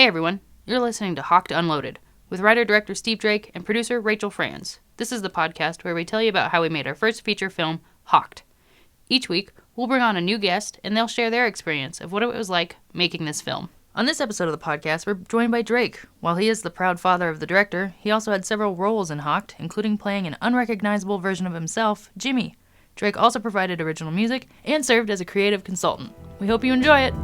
Hey everyone, you're listening to Hocked Unloaded with writer-director Steve Drake and producer Rachel Franz. This is the podcast where we tell you about how we made our first feature film, Hocked. Each week, we'll bring on a new guest and they'll share their experience of what it was like making this film. On this episode of the podcast, we're joined by Drake. While he is the proud father of the director, he also had several roles in Hocked, including playing an unrecognizable version of himself, Jimmy. Drake also provided original music and served as a creative consultant. We hope you enjoy it.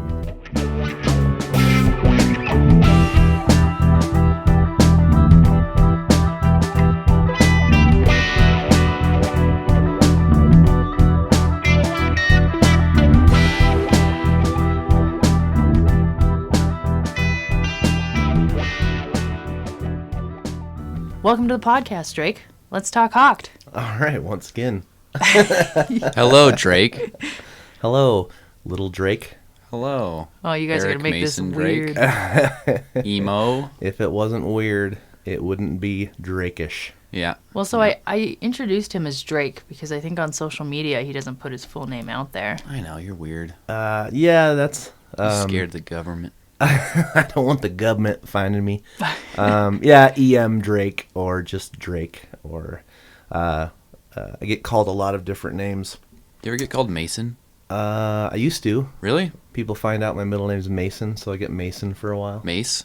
Welcome to the podcast, Drake. Let's talk Hocked. All right, once again. Hello, Drake. Hello, little Drake. Hello. Oh, you guys Eric are going to make Mason this weird. Drake. Emo. If it wasn't weird, it wouldn't be Drake-ish. Yeah. Well, so I introduced him as Drake because I think on social media he doesn't put his full name out there. I know, you're weird. Yeah, that's... You scared of the government. I don't want the government finding me. Yeah, E.M. Drake or just Drake. Or I get called a lot of different names. You ever get called Mason? I used to. Really? People find out my middle name's Mason, so I get Mason for a while. Mace?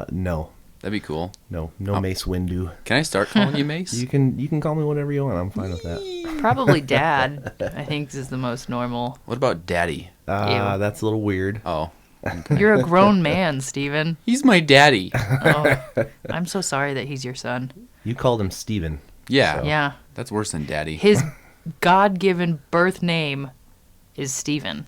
No. That'd be cool. No Mace Windu. Can I start calling you Mace? You can call me whatever you want. I'm fine with that. Probably Dad, I think, is the most normal. What about Daddy? That's a little weird. Oh. You're a grown man, Steven. He's my daddy. Oh, I'm so sorry that he's your son. You called him Steven. Yeah. So. Yeah. That's worse than Daddy. His God-given birth name is Steven.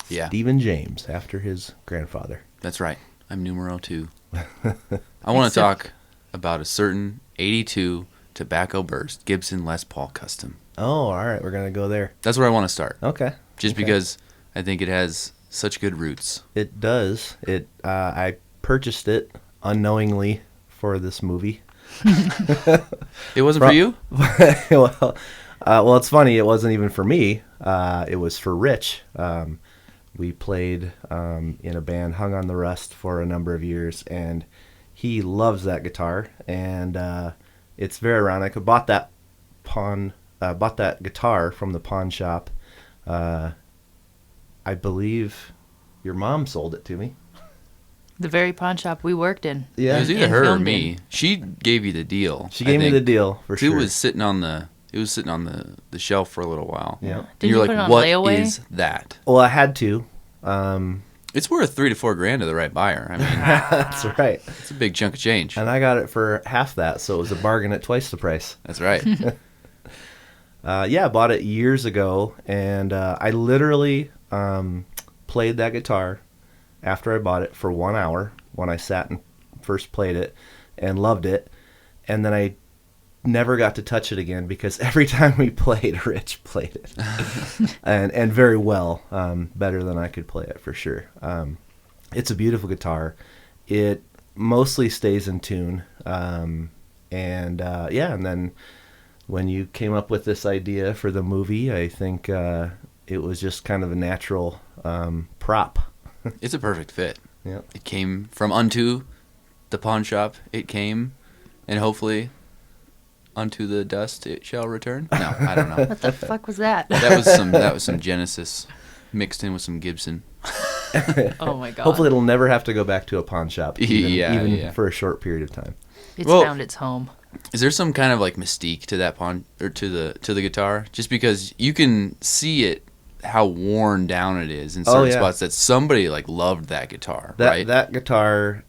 Yeah. Stephen James, after his grandfather. That's right. I'm numero 2. I want to talk about a certain 82 tobacco burst Gibson Les Paul custom. Oh, all right. We're going to go there. That's where I want to start. Okay. Just because I think it has such good roots. It does. I purchased it unknowingly for this movie. It wasn't for you? Well, it's funny. It wasn't even for me. It was for Rich. We played in a band, Hung on the Rust, for a number of years, and he loves that guitar. And it's very ironic. I bought that guitar from the pawn shop. I believe your mom sold it to me. The very pawn shop we worked in. Yeah. It was either And her or filmed me. in. She gave you the deal. She gave me the deal for sure. It was sitting on the shelf for a little while. Yeah. And Did you're you like, put it on what layaway? is that? Well, I had to. It's worth $3,000 to $4,000 to the right buyer. I mean, That's right. it's a big chunk of change. And I got it for half that, so it was a bargain at twice the price. That's right. Yeah, I bought it years ago, and I literally played that guitar after I bought it for 1 hour when I sat and first played it and loved it. And then I never got to touch it again because every time we played, Rich played it. and very well, better than I could play it for sure. It's a beautiful guitar. It mostly stays in tune. And then when you came up with this idea for the movie, I think it was just kind of a natural prop. It's a perfect fit. Yeah. It came from unto the pawn shop. It came, and hopefully unto the dust it shall return. No, I don't know. What the fuck was that? That was some Genesis mixed in with some Gibson. Oh my god. Hopefully it'll never have to go back to a pawn shop, even for a short period of time. It's Well- found its home. Is there some kind of like mystique to that pawn or to the guitar? Just because you can see it, how worn down it is in certain spots, that somebody like loved that guitar, right? That guitar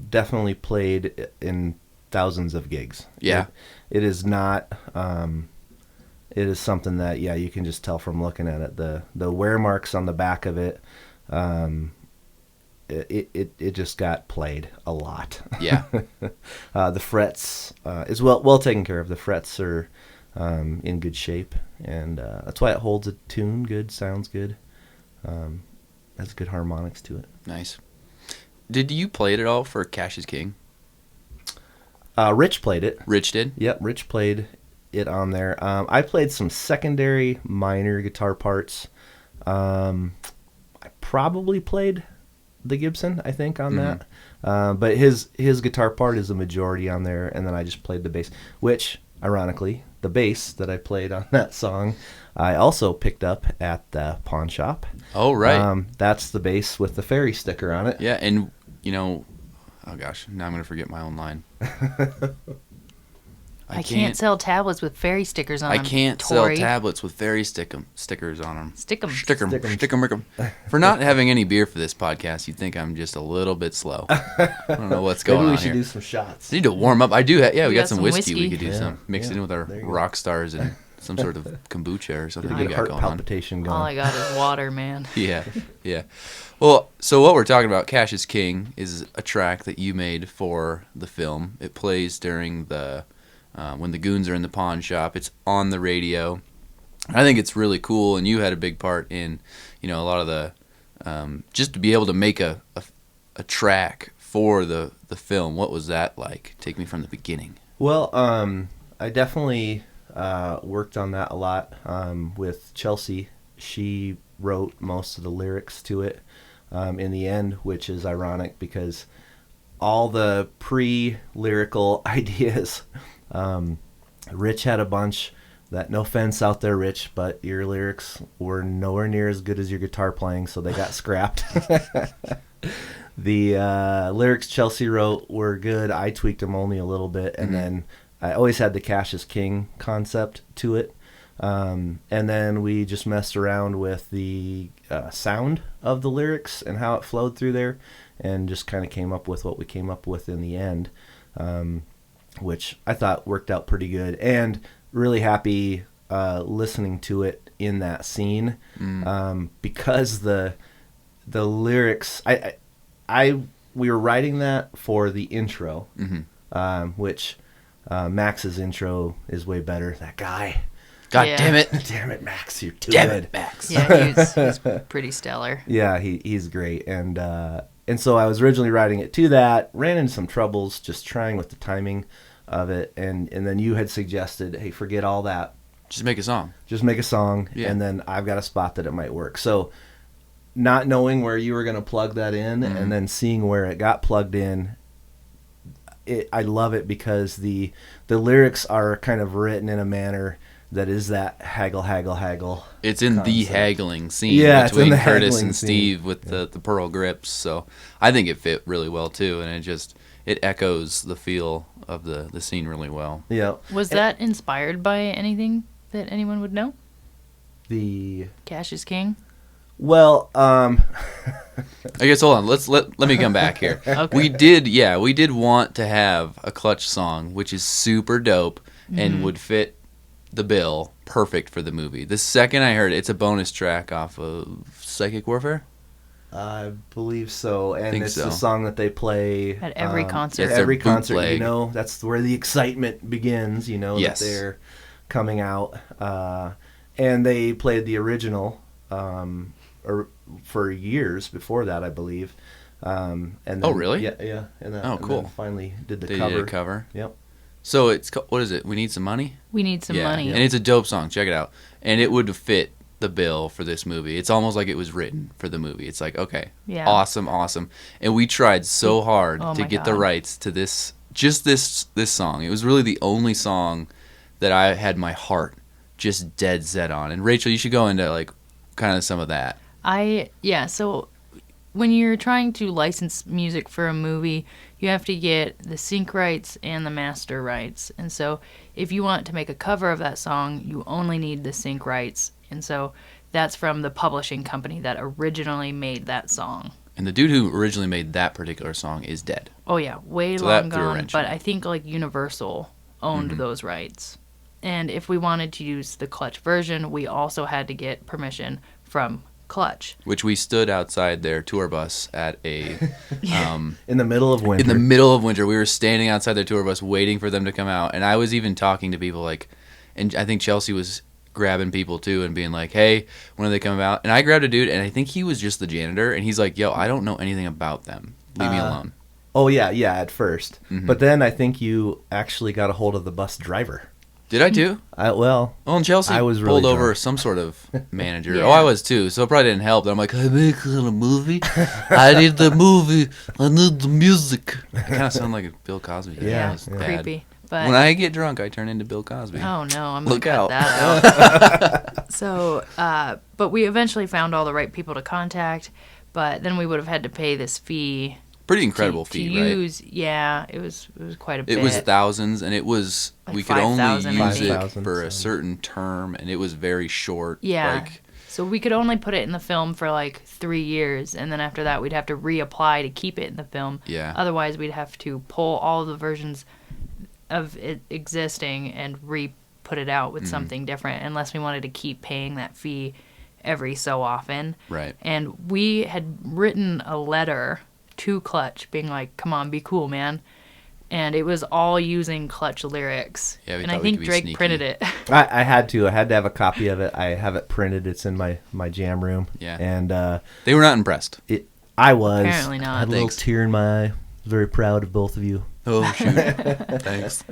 definitely played in thousands of gigs. Yeah. It is not. It is something that you can just tell from looking at it. The wear marks on the back of it. It just got played a lot. Yeah. The frets is well taken care of. The frets are in good shape, and that's why it holds a tune good, sounds good, has good harmonics to it. Nice. Did you play it at all for Cash is King? Rich played it. Rich did? Yep, Rich played it on there. I played some secondary minor guitar parts. I probably played the Gibson, I think, on that. But his guitar part is the majority on there, and then I just played the bass, which, ironically, the bass that I played on that song, I also picked up at the pawn shop. Oh, right. That's the bass with the fairy sticker on it. Yeah, and, oh gosh, now I'm going to forget my own line. I can't sell tablets with fairy stickers on them. I can't sell tablets with fairy stickers on them. Stick 'em. Stick 'em. For not having any beer for this podcast, you'd think I'm just a little bit slow. I don't know what's going on here. Maybe we should do some shots. Need to warm up. I do. We got some whiskey. We could do Yeah. some. Mix it in with our rock stars and some sort of kombucha or something. Get You a got heart going palpitation going. All I got is water, man. Yeah. Well, so what we're talking about, Cash is King, is a track that you made for the film. It plays during the when the goons are in the pawn shop. It's on the radio. I think it's really cool, and you had a big part in, a lot of the just to be able to make a track for the film. What was that like? Take me from the beginning. Well, I definitely worked on that a lot with Chelsea. She wrote most of the lyrics to it in the end, which is ironic because all the pre-lyrical ideas, Rich had a bunch. That, no offense out there, Rich, but your lyrics were nowhere near as good as your guitar playing, so they got scrapped. The lyrics Chelsea wrote were good. I tweaked them only a little bit, and then I always had the Cash is King concept to it. And then we just messed around with the sound of the lyrics and how it flowed through there, and just kind of came up with what we came up with in the end, which I thought worked out pretty good. And really happy listening to it in that scene, because the lyrics, we were writing that for the intro, which Max's intro is way better. That guy. God damn it. Damn it, Max. You're too Damn good. it, Max. Yeah, he's pretty stellar. Yeah, he's great. And so I was originally writing it to that, ran into some troubles just trying with the timing of it, and then you had suggested, hey, forget all that. Just make a song. Yeah. And then I've got a spot that it might work. So not knowing where you were going to plug that in, and then seeing where it got plugged in, I love it because the lyrics are kind of written in a manner that is that haggle. It's in the haggling scene between Curtis and Steve with the pearl grips. So I think it fit really well too, and it echoes the feel of the scene really well. Yeah. Was that inspired by anything that anyone would know? The Cash is King? Well, I guess hold on. Let me come back here. Okay. We did want to have a Clutch song, which is super dope and would fit the bill perfect for the movie. The second I heard it, it's a bonus track off of Psychic Warfare. I believe so, and it's so. the song that they play at every concert. It's every their concert, bootleg. that's where the excitement begins. Yes. That they're coming out, and they played the original for years before that, I believe. And then, oh, really? Yeah. And then, cool. And then finally did the They cover. did a cover. Yep. So it's what is it? We Need Some Money. We Need Some Money. And it's a dope song. Check it out. And it would fit the bill for this movie. It's almost like it was written for the movie. It's like, okay, awesome. And we tried so hard to get the rights to this song. It was really the only song that I had my heart just dead set on. And Rachel, you should go into like kind of some of that. So when you're trying to license music for a movie, you have to get the sync rights and the master rights. And so if you want to make a cover of that song, you only need the sync rights. And so that's from the publishing company that originally made that song. And the dude who originally made that particular song is dead. Oh yeah, way long gone. But I think like Universal owned those rights. And if we wanted to use the Clutch version, we also had to get permission from Clutch. Which we stood outside their tour bus at a... in the middle of winter. In the middle of winter. We were standing outside their tour bus waiting for them to come out. And I was even talking to people like... And I think Chelsea was grabbing people too and being like, hey, when are they coming out? And I grabbed a dude, and I think he was just the janitor. And he's like, yo, I don't know anything about them. Leave me alone. Oh, yeah, at first. But then I think you actually got a hold of the bus driver. Did I too? Well, Oh, and Chelsea I was pulled really over drunk. some sort of manager. Yeah. Oh, I was too. So it probably didn't help. I'm like, I make a little movie. I need the movie. I need the music. I kind of sound like a Bill Cosby. Did. Yeah, That was yeah. bad. Creepy. But When I get drunk, I turn into Bill Cosby. oh no, I'm Look gonna cut out. that out. So, but we eventually found all the right people to contact. But then we would have had to pay this fee. Pretty incredible to fee, right? use. Yeah, it was quite a bit. It was thousands, and it was Like we could only 5,000, I use think. it 5,000, for a so. certain term, and it was very short. Yeah. Like, So we could only put it in the film for like 3 years, and then after that we'd have to reapply to keep it in the film. Yeah. Otherwise, we'd have to pull all the versions of it existing and re-put it out with Mm-hmm. something different, unless we wanted to keep paying that fee every so often. Right. And we had written a letter to Clutch, being like, "Come on, be cool, man." And it was all using Clutch lyrics. Yeah, we and thought I we think could be Drake sneaky. printed it. I had to have a copy of it. I have it printed. It's in my jam room. Yeah. And They were not impressed. I was. Apparently not. I had a little Thanks. tear in my eye. Very proud of both of you. Oh shoot! Thanks.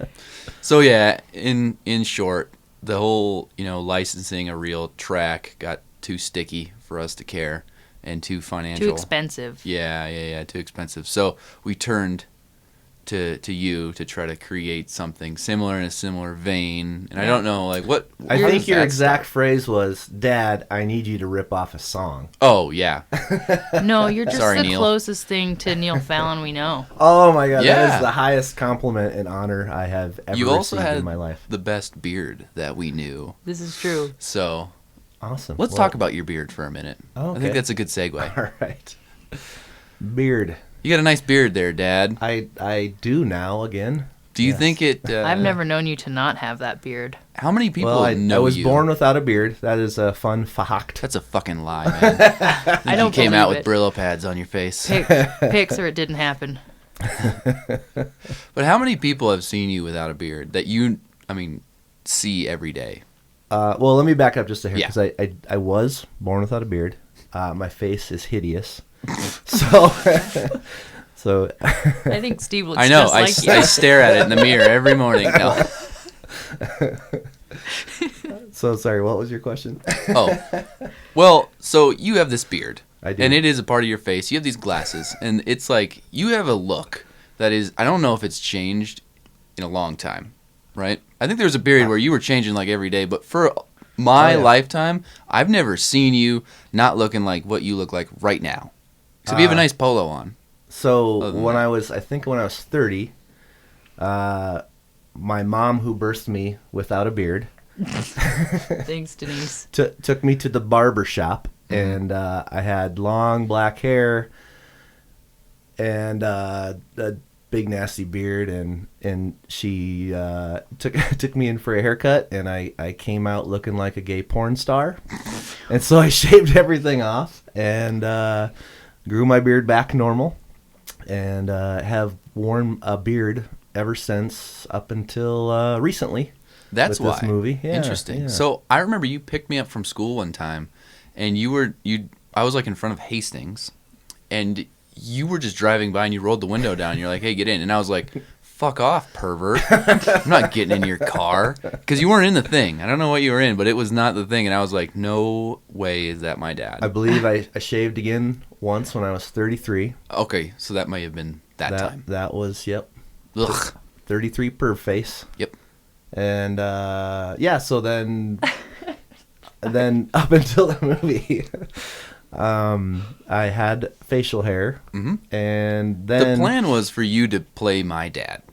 So yeah, in short, the whole licensing a real track got too sticky for us to care, and too financial. Too expensive. Yeah, too expensive. So we turned to you to try to create something similar in a similar vein. And I don't know, like what. I how think does your that exact start? phrase was, "Dad, I need you to rip off a song." Oh yeah, No, you're just Sorry, the Neil. closest thing to Neil Fallon we know. Oh my God, that Yeah. is the highest compliment and honor I have ever you also received had in my life. the best beard that we knew. This is true. So Awesome. let's Well, talk about your beard for a minute. Oh, I okay. think that's a good segue. All right. Beard. You got a nice beard there, Dad. I do now again. Do you Yes. think it? I've never known you to not have that beard. How many people Well, I know was you? born without a beard. That is a fun fact. That's a fucking lie, man. I don't You came out believe with it. Brillo pads on your face. Pics or it didn't happen. But how many people have seen you without a beard that you, see every day? Well, let me back up just a hair Yeah. because I was born without a beard. My face is hideous. So so I think Steve looks I know. just like you. I stare at it in the mirror every morning. No. so sorry. What was your question? Oh. Well, so you have this beard. I do. And it is a part of your face. You have these glasses. And it's like, you have a look that is, I don't know if it's changed in a long time, right? I think there was a period where you were changing like every day. But for my Oh, yeah. lifetime, I've never seen you not looking like what you look like right now. So you have a nice polo on. So Other than when that. I was 30, my mom, who birthed me without a beard, Thanks, Denise. took me to the barber shop, Mm-hmm. and I had long black hair and a big nasty beard, and she took me in for a haircut, and I came out looking like a gay porn star, and so I shaved everything off and grew my beard back normal, and have worn a beard ever since up until recently. That's with why. this movie. Yeah, Interesting. yeah. So I remember you picked me up from school one time, and I was like in front of Hastings, and you were just driving by, and you rolled the window down. And you're like, "Hey, get in," and I was like, "Fuck off, pervert! I'm not getting in your car," because you weren't in the thing. I don't know what you were in, but it was not the thing, and I was like, "No way is that my dad." I believe I shaved again once when I was 33. Okay, so that might have been that time. That was, yep, Ugh. 33 perv face. Yep. And so then up until the movie, I had facial hair, Mhm. and then The plan was for you to play my dad,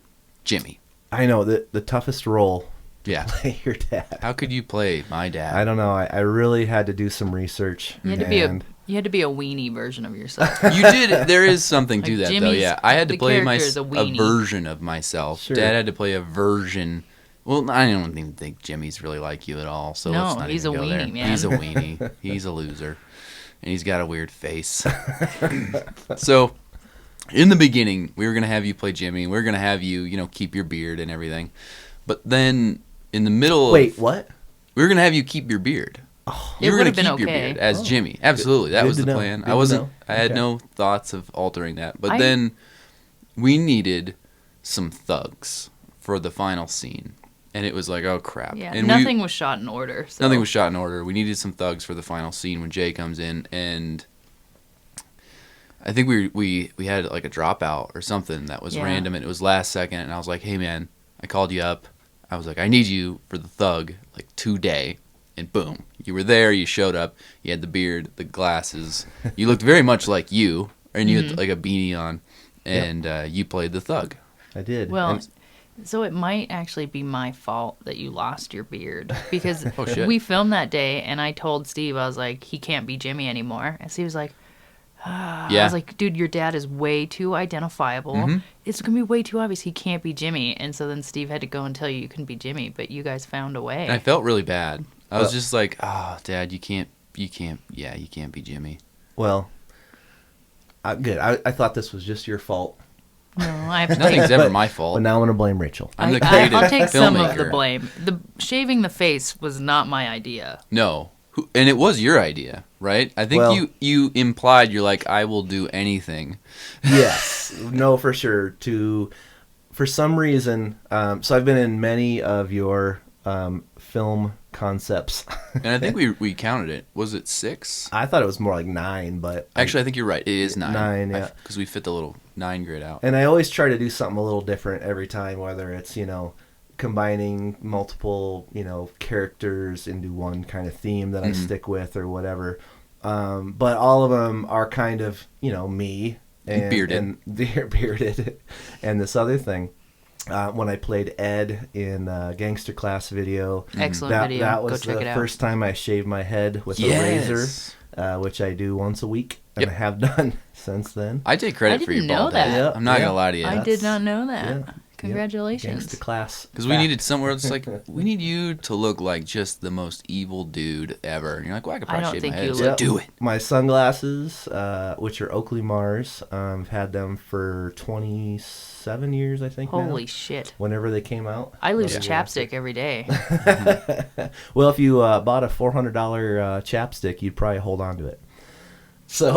Jimmy. I know the toughest role Yeah. to play your dad. How could you play my dad? I don't know. I really had to do some research. You had to be a weenie version of yourself. You did. There is something to Like that, though. Jimmy's- Yeah, I had to the play character is a a weenie. version of myself. Sure. Dad had to play a version. Well, I don't even think Jimmy's really like you at all. So No, let's not he's even a go there. weenie, man. He's a weenie. He's a loser, and he's got a weird face. So, in the beginning, we were gonna have you play Jimmy. We were gonna have you, keep your beard and everything. But then, in the middle, Wait, what? we were gonna have you keep your beard. It You were gonna would've been keep your okay. beard as Oh. Jimmy. Absolutely, that Good was to the know. plan. Good I to wasn't. know. I had Okay. no thoughts of altering that. But I- then we needed some thugs for the final scene, and it was like, oh crap. Yeah, And nothing was shot in order. So. Nothing was shot in order. We needed some thugs for the final scene when Jay comes in, and I think we had like a dropout or something that was random, and it was last second, and I was like, hey man, I called you up. I was like, I need you for the thug like today, and boom, you were there. You showed up. You had the beard, the glasses. You looked very much like you, and you had like a beanie on, and you played the thug. I did. Well, so it might actually be my fault that you lost your beard because Oh, shit. we filmed that day, and I told Steve, I was like, he can't be Jimmy anymore, and Steve was like, I was like, dude, your dad is way too identifiable. Mm-hmm. It's gonna be way too obvious. He can't be Jimmy, and so then Steve had to go and tell you couldn't be Jimmy, but you guys found a way. And I felt really bad. I was just like, oh, Dad, you can't be Jimmy. Well, good. I thought this was just your fault. No, I have to Nothing's take. ever my fault. But now I'm going to blame Rachel. I'm the creative I'll take some of the filmmaker. blame. The shaving the face was not my idea. No. And it was your idea, right? I think Well- you implied you're like, I will do anything. Yes. No, for sure. For some reason, so I've been in many of your film concepts. And I think we counted it. Was it 6? I thought it was more like 9, but Actually, I think you're right. It is 9. 9, yeah. Because we fit the little 9 grid out. and I always try to do something a little different every time, whether it's, combining multiple, characters into one kind of theme that I stick with or whatever. But all of them are kind of, me and bearded. and they're bearded and this other thing. When I played Ed in Gangster Class video, Excellent video. that Go was check the it out. first time I shaved my head with a razor, which I do once a week and Yep. I have done since then. I take credit I for your didn't know bald head. that. I'm not Yeah. gonna lie to you. I did not know that. Yeah. Congratulations. Gangsta Class. Because we needed somewhere it's like, we need you to look like just the most evil dude ever. And you're like, well, I could I probably don't shave think my head. you It's look- like, do it. My sunglasses, which are Oakley Mars, I've had them for 27 years, I think. Holy now, shit. whenever they came out. I lose Yeah. chapstick every day. Well, if you bought a $400 chapstick, you'd probably hold on to it. So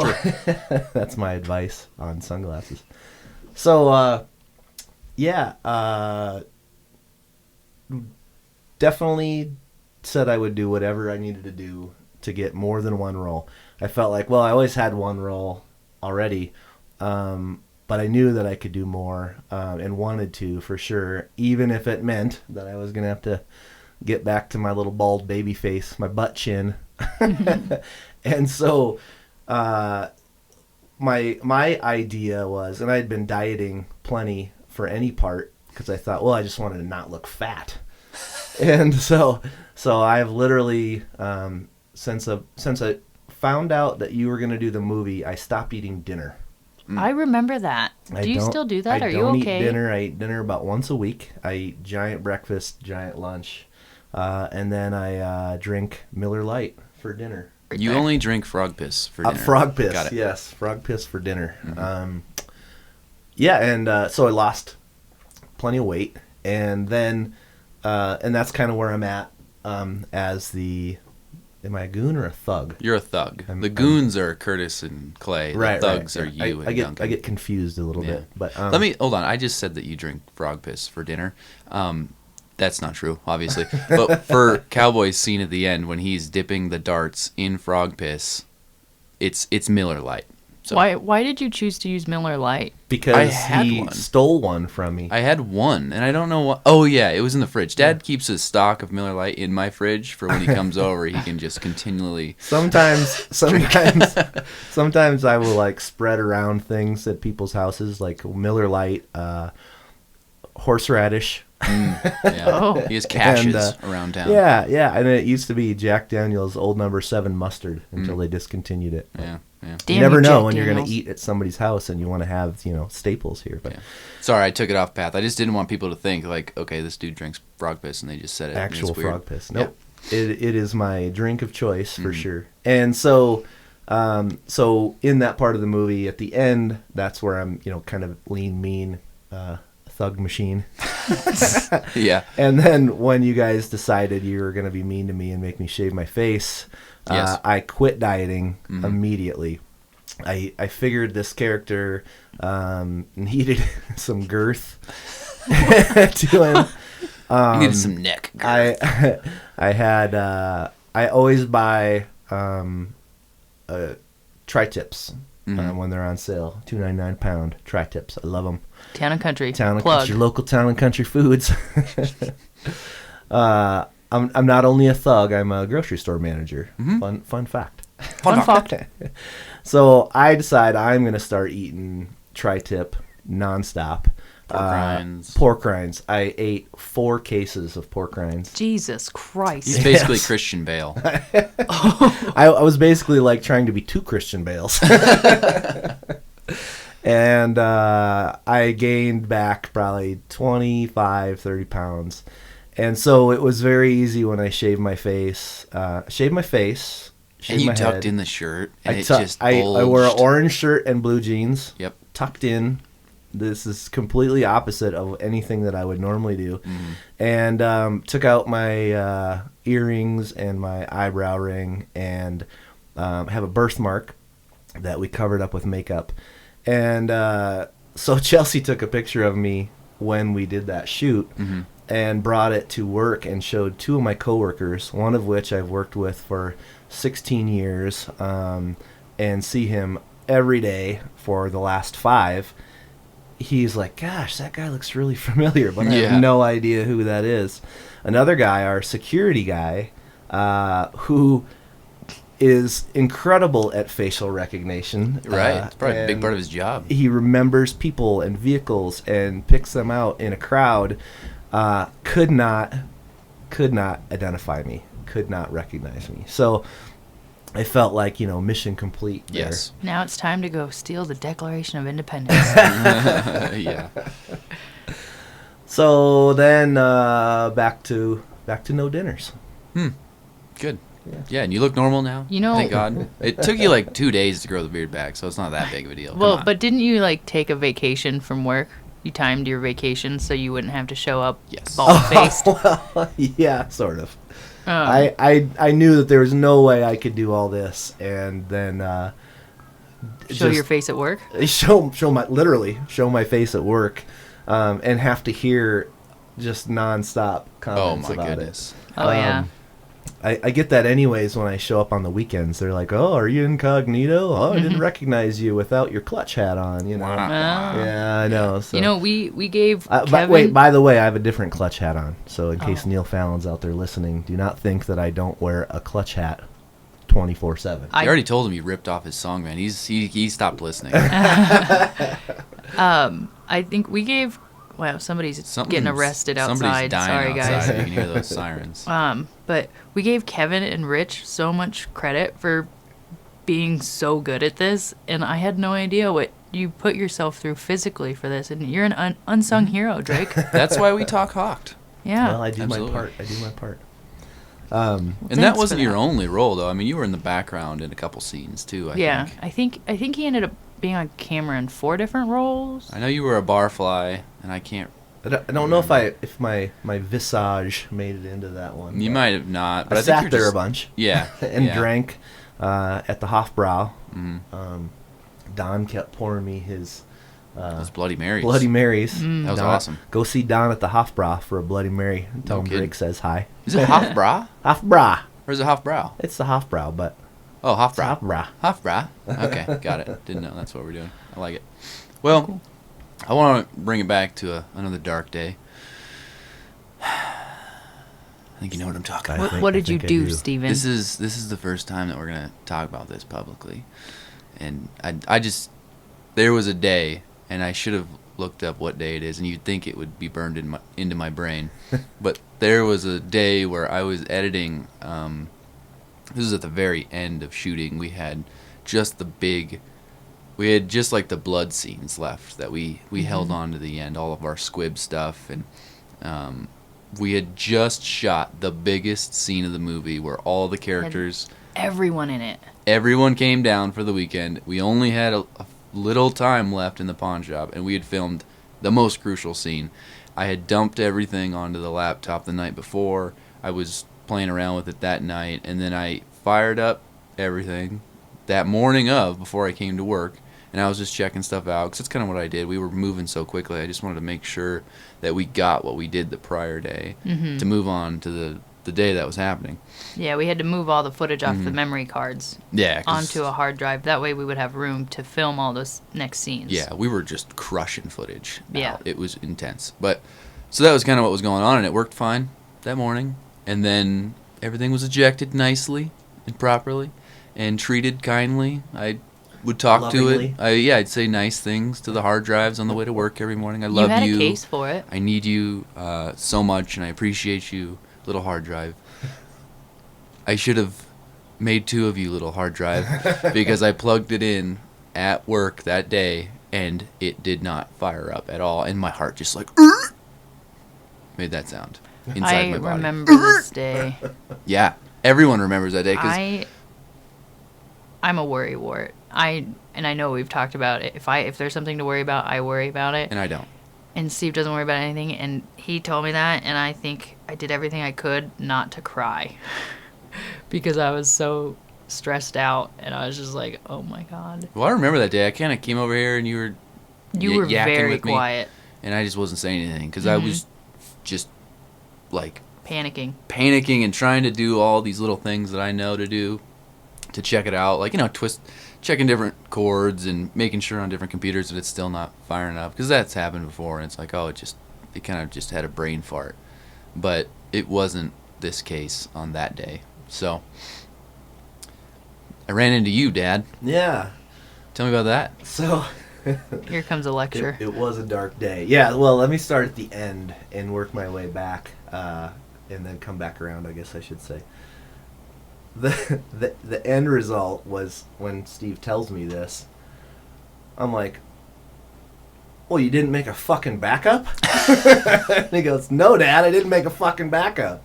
that's my advice on sunglasses. So, definitely said I would do whatever I needed to do to get more than one role. I felt like, well, I always had one role already, but I knew that I could do more and wanted to for sure, even if it meant that I was going to have to get back to my little bald baby face, my butt chin. And so my idea was, and I'd been dieting plenty for any part because I thought, well, I just wanted to not look fat. And so I've literally since I found out that you were going to do the movie, I stopped eating dinner. I remember that. Do you still do that? Are you okay? I don't eat dinner. I eat dinner about once a week. I eat giant breakfast, giant lunch, and then I drink Miller Lite for dinner. You only drink frog piss for dinner. Frog piss, Got it. yes. Frog piss for dinner. Mm-hmm. So I lost plenty of weight. And then, and that's kind of where I'm at as the, am I a goon or a thug? You're a thug. The goons are Curtis and Clay. The thugs are you and Duncan. I get confused a little bit. But Hold on. I just said that you drink frog piss for dinner. That's not true, obviously. But for Cowboy's scene at the end when he's dipping the darts in frog piss, it's Miller Lite. So Why did you choose to use Miller Lite? because had he one. stole one from me. I had one, and I don't know what. Oh yeah, it was in the fridge. Dad keeps a stock of Miller Lite in my fridge for when he comes over. He can just continually. Sometimes I will like spread around things at people's houses, like Miller Lite, horseradish. Yeah. Oh. He has caches And, around town. Yeah, and it used to be Jack Daniel's Old Number 7 mustard until they discontinued it. Yeah. Damn You never know Jack when you're going to Daniels. eat at somebody's house and you want to have, staples here. But Yeah. Sorry, I took it off path. I just didn't want people to think like, okay, this dude drinks frog piss, and they just said it. and actual it's weird. frog piss. Yeah. Nope. It is my drink of choice for sure. And so in that part of the movie at the end, that's where I'm, kind of lean, mean, thug machine. Yeah. And then when you guys decided you were going to be mean to me and make me shave my face, Yes. I quit dieting immediately. I figured this character needed some girth to him. You needed some neck girth. I always buy tri-tips when they're on sale. $2.99 pound tri-tips. I love them. Town and Country. Town and Plug. Country, local Town and Country foods. I'm not only a thug, I'm a grocery store manager. Fun fact. Fun fact. So I decide I'm going to start eating tri-tip nonstop. Pork rinds. I ate 4 cases of pork rinds. Jesus Christ. He's basically Christian Bale. I was basically like trying to be 2 Christian Bales. And I gained back probably 25, 30 pounds. And so it was very easy when I shaved my face. And you tucked in the shirt, and it just bulged. I wore an orange shirt and blue jeans. Yep. Tucked in. This is completely opposite of anything that I would normally do. And took out my earrings and my eyebrow ring and have a birthmark that we covered up with makeup. And so Chelsea took a picture of me when we did that shoot and brought it to work and showed 2 of my coworkers, one of which I've worked with for 16 years and see him every day for the last 5. He's like, gosh, that guy looks really familiar, but I have no idea who that is. Another guy, our security guy, who is incredible at facial recognition. Right. It's probably a big part of his job. He remembers people and vehicles and picks them out in a crowd. Could not identify me, could not recognize me. So I felt like, mission complete there. Yes. Now it's time to go steal the Declaration of Independence. Yeah. So then back to no dinners. Good. Yeah, and you look normal now. Thank God. It took you like 2 days to grow the beard back, so it's not that big of a deal. Well, but didn't you take a vacation from work? You timed your vacation so you wouldn't have to show up bald-faced. Well, yeah, sort of. I knew that there was no way I could do all this, and then show your face at work. Show my face at work, and have to hear just nonstop comments about goodness. it. Oh yeah. I get that anyways when I show up on the weekends. They're like, "Oh, are you incognito? Oh, I didn't recognize you without your clutch hat on." Yeah, I know. So. We gave Kevin... Wait, by the way, I have a different clutch hat on. So in case Neil Fallon's out there listening, do not think that I don't wear a clutch hat 24/7. You already told him you ripped off his song, man. He stopped listening. I think we gave... Wow, somebody's getting arrested outside. Somebody's dying Sorry, outside. guys. You can hear those sirens. But we gave Kevin and Rich so much credit for being so good at this, and I had no idea what you put yourself through physically for this, and you're an unsung hero, Drake. That's why we talk Hocked. Yeah. Well, I do my part. And that wasn't your only role, though. I mean, you were in the background in a couple scenes, too, I think he ended up being on camera in 4 different roles. I know you were a barfly, and I don't know if my visage made it into that one. You might have not. But I sat there a bunch. Yeah. and drank at the Hofbrau. Don kept pouring me his... those Bloody Marys. Bloody Marys. That was awesome. Go see Don at the Hofbrau for a Bloody Mary. Tell him Drake says hi. Is it Hofbrau? Hofbrau. Or is it Hofbrau? It's the Hofbrau, but... Oh, Hofbrau. Hofbrau. Hofbrau. Okay, got it. Didn't know that's what we're doing. I like it. Well, cool. I want to bring it back to another dark day. I think you know what I'm talking about. What did you do, Steven? This is the first time that we're going to talk about this publicly. And I just... There was a day, and I should have looked up what day it is, and you'd think it would be burned into my brain. But there was a day where I was editing... this is at the very end of shooting. We had just the blood scenes left that we held on to the end, all of our squib stuff, and we had just shot the biggest scene of the movie where all the characters, everyone in it, everyone came down for the weekend. We only had a little time left in the pawn shop, and we had filmed the most crucial scene. I had dumped everything onto the laptop the night before. I was playing around with it that night, and then I fired up everything that morning before I came to work, and I was just checking stuff out because that's kind of what I did. We were moving so quickly. I just wanted to make sure that we got what we did the prior day to move on to the day that was happening. Yeah, we had to move all the footage off the memory cards onto a hard drive. That way we would have room to film all those next scenes. Yeah, we were just crushing footage. Yeah. It was intense. But so that was kind of what was going on, and it worked fine that morning. And then everything was ejected nicely and properly and treated kindly. I would talk Lovingly. to it. I'd say nice things to the hard drives on the way to work every morning. I love you. You had a case for it. I need you so much, and I appreciate you, little hard drive. I should have made 2 of you, little hard drive, because I plugged it in at work that day, and it did not fire up at all, and my heart just like made that sound inside my body. I remember this day. Yeah, everyone remembers that day. 'Cause I'm a worrywart. And I know we've talked about it. If there's something to worry about, I worry about it. and I don't. And Steve doesn't worry about anything, and he told me that, and I think I did everything I could not to cry because I was so stressed out, and I was just like, oh my God. Well, I remember that day. I kind of came over here, and you were were yakking very with me, quiet, and I just wasn't saying anything because I was just like panicking and trying to do all these little things that I know to do to check it out, like checking different chords and making sure on different computers that it's still not firing up, because that's happened before, and it's like, oh, it kind of just had a brain fart. But it wasn't this case on that day. So I ran into you, Dad. Yeah. Tell me about that. So Here comes a lecture. it was a dark day. Yeah, well, let me start at the end and work my way back, and then come back around, I guess I should say. The end result was when Steve tells me this, I'm like, well, you didn't make a fucking backup? And he goes, no, Dad, I didn't make a fucking backup.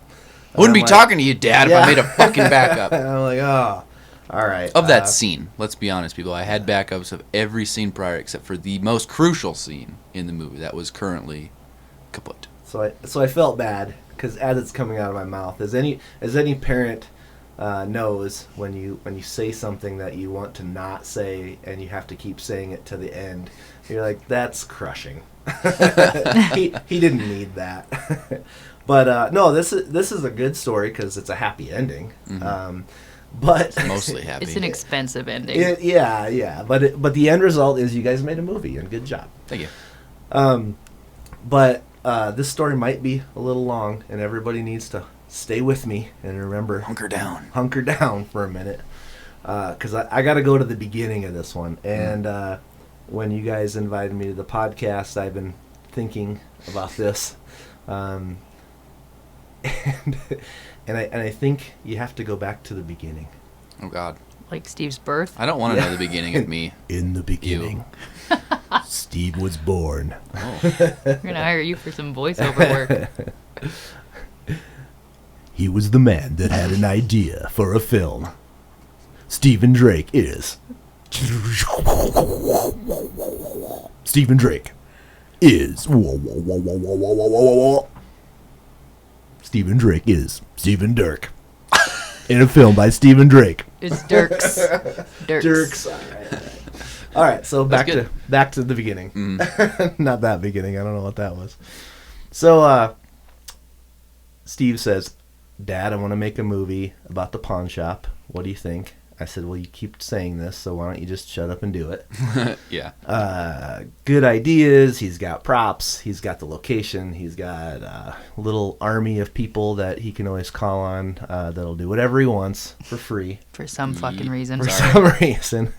I wouldn't be talking to you, Dad, if I made a fucking backup. And I'm like, oh, all right. Of that scene, let's be honest, people. I had backups of every scene prior except for the most crucial scene in the movie that was currently kaput. So I felt bad because as it's coming out of my mouth, as any parent knows, when you say something that you want to not say and you have to keep saying it to the end, you're like, that's crushing. he didn't need that. But no, this is a good story because it's a happy ending. But It's mostly happy. It's an expensive ending. yeah. But the end result is you guys made a movie, and good job. Thank you. But this story might be a little long, and everybody needs to stay with me and remember, Hunker down for a minute, because I got to go to the beginning of this one. And when you guys invited me to the podcast, I've been thinking about this, and I think you have to go back to the beginning. Oh, God. Like Steve's birth. I don't want to know the beginning of me. In the beginning, Steve was born. Oh. We're going to hire you for some voiceover work. He was the man that had an idea for a film. Stephen Drake is. Stephen Drake is. Stephen Drake is Stephen Dirk. In a film by Stephen Drake. It's Dirks. Dirks. All right, so back to the beginning. Not that beginning. I don't know what that was. So Steve says, Dad, I want to make a movie about the pawn shop. What do you think? I said, well, you keep saying this, so why don't you just shut up and do it? Yeah. Good ideas. He's got props. He's got the location. He's got a little army of people that he can always call on that'll do whatever he wants for free. For some fucking reason. For some reason.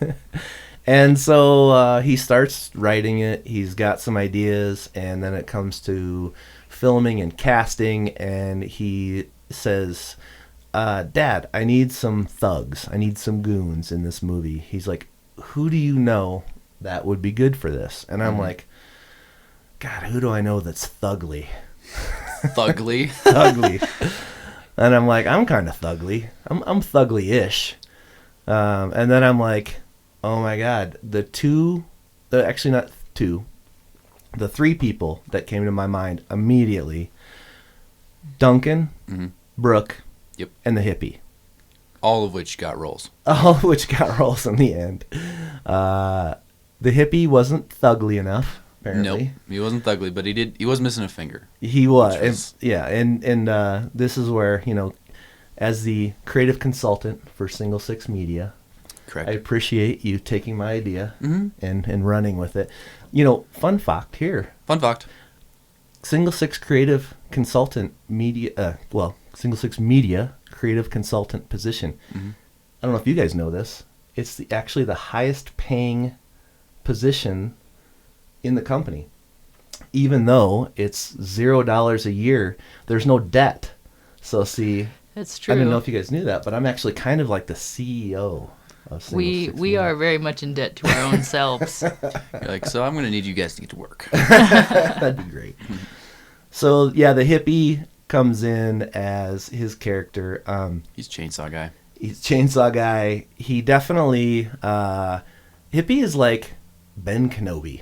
And so he starts writing it. He's got some ideas, and then it comes to filming and casting, and he says, Dad, I need some thugs. I need some goons in this movie. He's like, who do you know that would be good for this? And I'm like, God, who do I know that's thugly? Thugly? Thugly. And I'm like, I'm kind of thugly. I'm thugly-ish. And then I'm like, oh my God, the three people that came to my mind immediately, Duncan, Brooke, Yep. and the hippie. All of which got roles. All of which got roles in the end. The hippie wasn't thugly enough, Nope, apparently. he wasn't thugly, but he was missing a finger. He was. Which was- And this is where, as the creative consultant for Single Six Media, Correct. I appreciate you taking my idea Mhm. and running with it. Fun fact here. Fun fact. Single Six Creative Consultant Media, Single Six Media Creative Consultant position. Mhm. I don't know if you guys know this. It's actually the highest paying position in the company. Even though it's $0 a year, there's no debt. So see, That's true. I didn't know if you guys knew that, but I'm actually kind of like the CEO of Single we Six we Media. are very much in debt to our own selves. You're like, so I'm gonna need you guys to get to work. That'd be great. So yeah, the hippie comes in as his character. He's Chainsaw Guy. He's Chainsaw Guy. He definitely hippie is like Ben Kenobi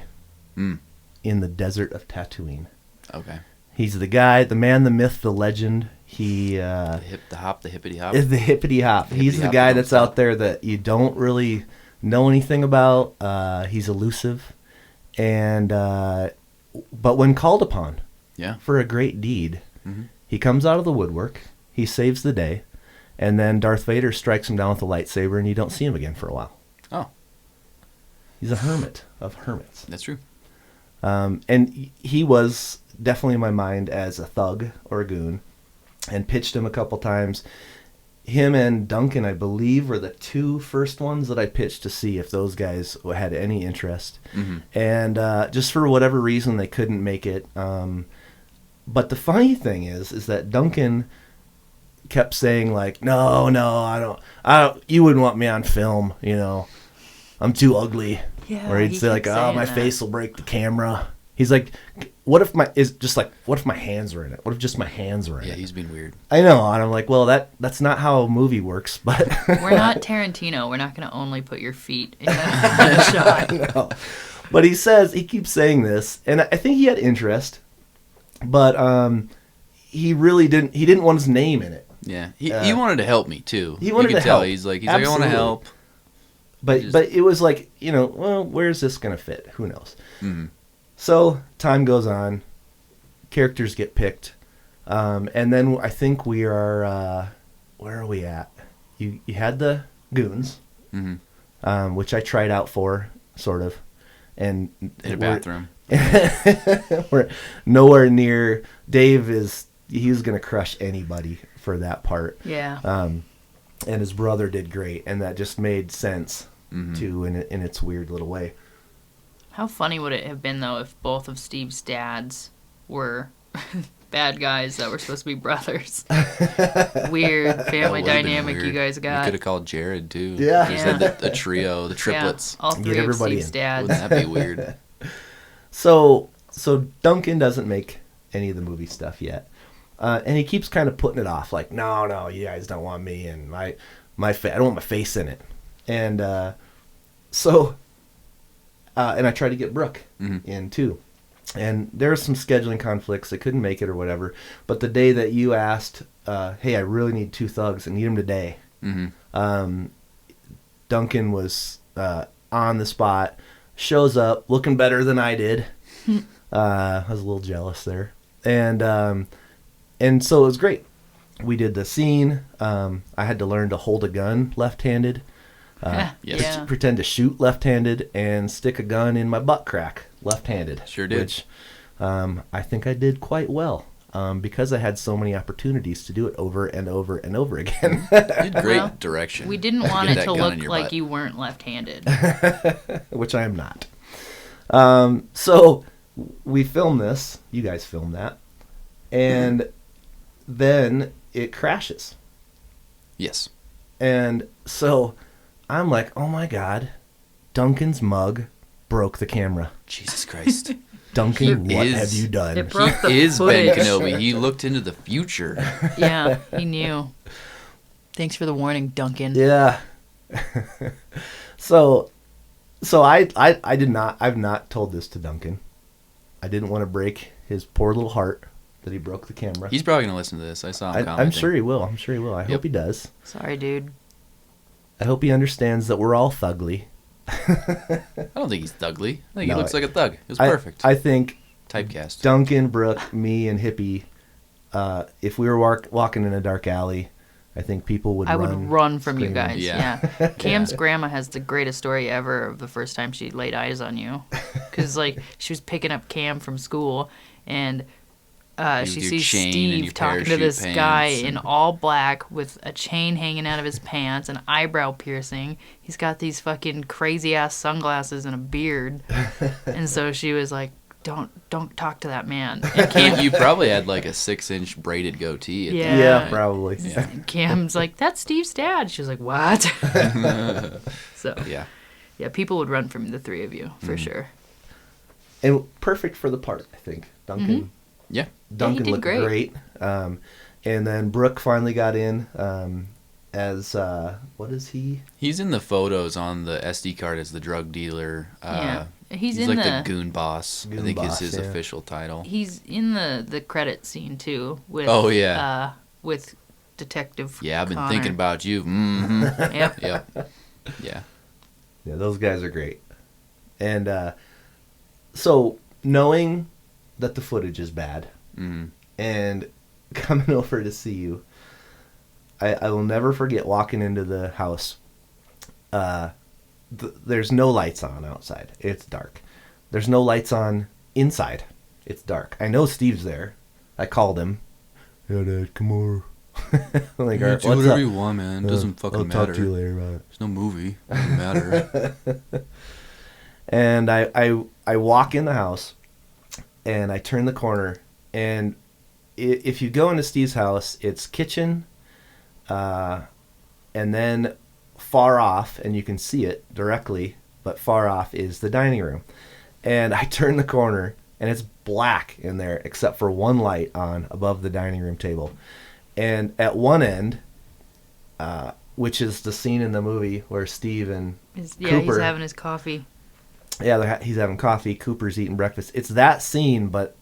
Mm. in the desert of Tatooine. Okay. He's the guy, the man, the myth, the legend. He The hip, the hop, the hippity hop. is the hippity hop. The He's hippity the hop guy don't that's stop. out there that you don't really know anything about. He's elusive, and but when called upon Yeah. for a great deed, Mhm. he comes out of the woodwork. He saves the day, and then Darth Vader strikes him down with a lightsaber, and you don't see him again for a while. Oh, He's a hermit of hermits. that's true. And he was definitely in my mind as a thug or a goon, and pitched him a couple times. Him and Duncan, I believe, were the two first ones that I pitched to see if those guys had any interest. Mm-hmm. And just for whatever reason, they couldn't make it. But the funny thing is that Duncan kept saying like, no, I don't, you wouldn't want me on film, I'm too ugly. Yeah, Or he'd he say like, kept oh, saying my that. face will break the camera. He's like, what if my hands were in it? What if just my hands were in Yeah, it? he's being weird. I know, and I'm like, well, that's not how a movie works, but We're not Tarantino. We're not going to only put your feet in a shot. no. But he keeps saying this, and I think he had interest, but he really didn't. He didn't want his name in it. Yeah, he wanted to help me too. He wanted you could to tell. help. He's like, I want Absolutely. to help. But Just- but it was like, well, where's this gonna fit? Who knows? Mm-hmm. So time goes on, characters get picked, and then I think we are. Where are we at? You had the goons, Mm-hmm. which I tried out for, sort of, and In a we're- bathroom. we're nowhere near. He's gonna crush anybody for that part. Yeah. And his brother did great, and that just made sense Mhm. too in its weird little way. How funny would it have been, though, if both of Steve's dads were bad guys that were supposed to be brothers? Weird That family would've been dynamic weird. you guys We got. could have called Jared too. Yeah. Just had the trio, the triplets. Yeah, all Get three of everybody Steve's in. dads. Wouldn't that be weird? So Duncan doesn't make any of the movie stuff yet, and he keeps kind of putting it off, like, no, you guys don't want me, and I don't want my face in it, and and I tried to get Brooke Mhm. in too, and there were some scheduling conflicts. I couldn't make it or whatever. But the day that you asked, hey, I really need 2 thugs, I need them today. Mm-hmm. Duncan was on the spot, shows up looking better than I did. I was a little jealous there, and so it was great. We did the scene. I had to learn to hold a gun left-handed, Yes. Yeah. pretend to shoot left-handed, and stick a gun in my butt crack left-handed. Sure did. Which I think I did quite well. Because I had so many opportunities to do it over and over and over again. You did great Well, direction. We didn't want Get it that to gun look in your like butt. you weren't left-handed. Which I am not. So we filmed this. You guys filmed that. And then it crashes. Yes. And so I'm like, oh my God, Duncan's mug broke the camera. Jesus Christ. Duncan, He what is- have you done? It broke the He is footage. Ben Kenobi. He looked into the future. Yeah, he knew. Thanks for the warning, Duncan. Yeah. So I did not. I've not told this to Duncan. I didn't want to break his poor little heart that he broke the camera. He's probably going to listen to this. I saw him commenting. I'm sure he will. I'm sure he will. I hope he does. Sorry, dude. I hope he understands that we're all fugly. I don't think he's thugly. I think No, he looks like a thug. It was perfect. I think Typecast. Duncan, Brooke, me, and Hippie, if we were walking in a dark alley, I think people would I run. would run from you screaming. guys. Yeah. Yeah. Cam's grandma has the greatest story ever of the first time she laid eyes on you. Because, like, she was picking up Cam from school, and she your sees chain and Steve your talking to parachute this guy pants in and- all black with a chain hanging out of his pants, an eyebrow piercing. He's got these fucking crazy-ass sunglasses and a beard. And so she was like, don't talk to that man. And Cam, You probably had like a 6-inch braided goatee. At Yeah. Yeah, that point. probably. Yeah. Cam's like, that's Steve's dad. She was like, what? So, Yeah. yeah, people would run from the three of you, for sure. And perfect for the part, I think. Duncan. Yeah. Duncan did looked great. great. And then Brooke finally got in as what is he? He's in the photos on the SD card as the drug dealer. Yeah. He's in like the goon boss. Goon I think boss, is his yeah. official title. He's in the credit scene too with Oh, yeah. with Detective Yeah, I've been Connor. thinking about you. Mm-hmm. Yep. Yep. Yeah. Yeah, those guys are great. And so knowing that the footage is bad Mm-hmm. and coming over to see you, I will never forget walking into the house. There's no lights on outside. It's dark. There's no lights on inside. It's dark. I know Steve's there. I called him. Yeah, Dad, come over. I'm like, Yeah, "All right, do what's whatever up?" you want, man. It doesn't fucking I'll matter. talk to you later about it. There's no movie. It doesn't matter. And I walk in the house, and I turn the corner, and if you go into Steve's house, it's kitchen, and then far off, and you can see it directly, but far off is the dining room. And I turn the corner, and it's black in there, except for one light on above the dining room table. And at one end, which is the scene in the movie where Steve and He's Cooper, having his coffee. yeah, he's having coffee. Cooper's eating breakfast. It's that scene, but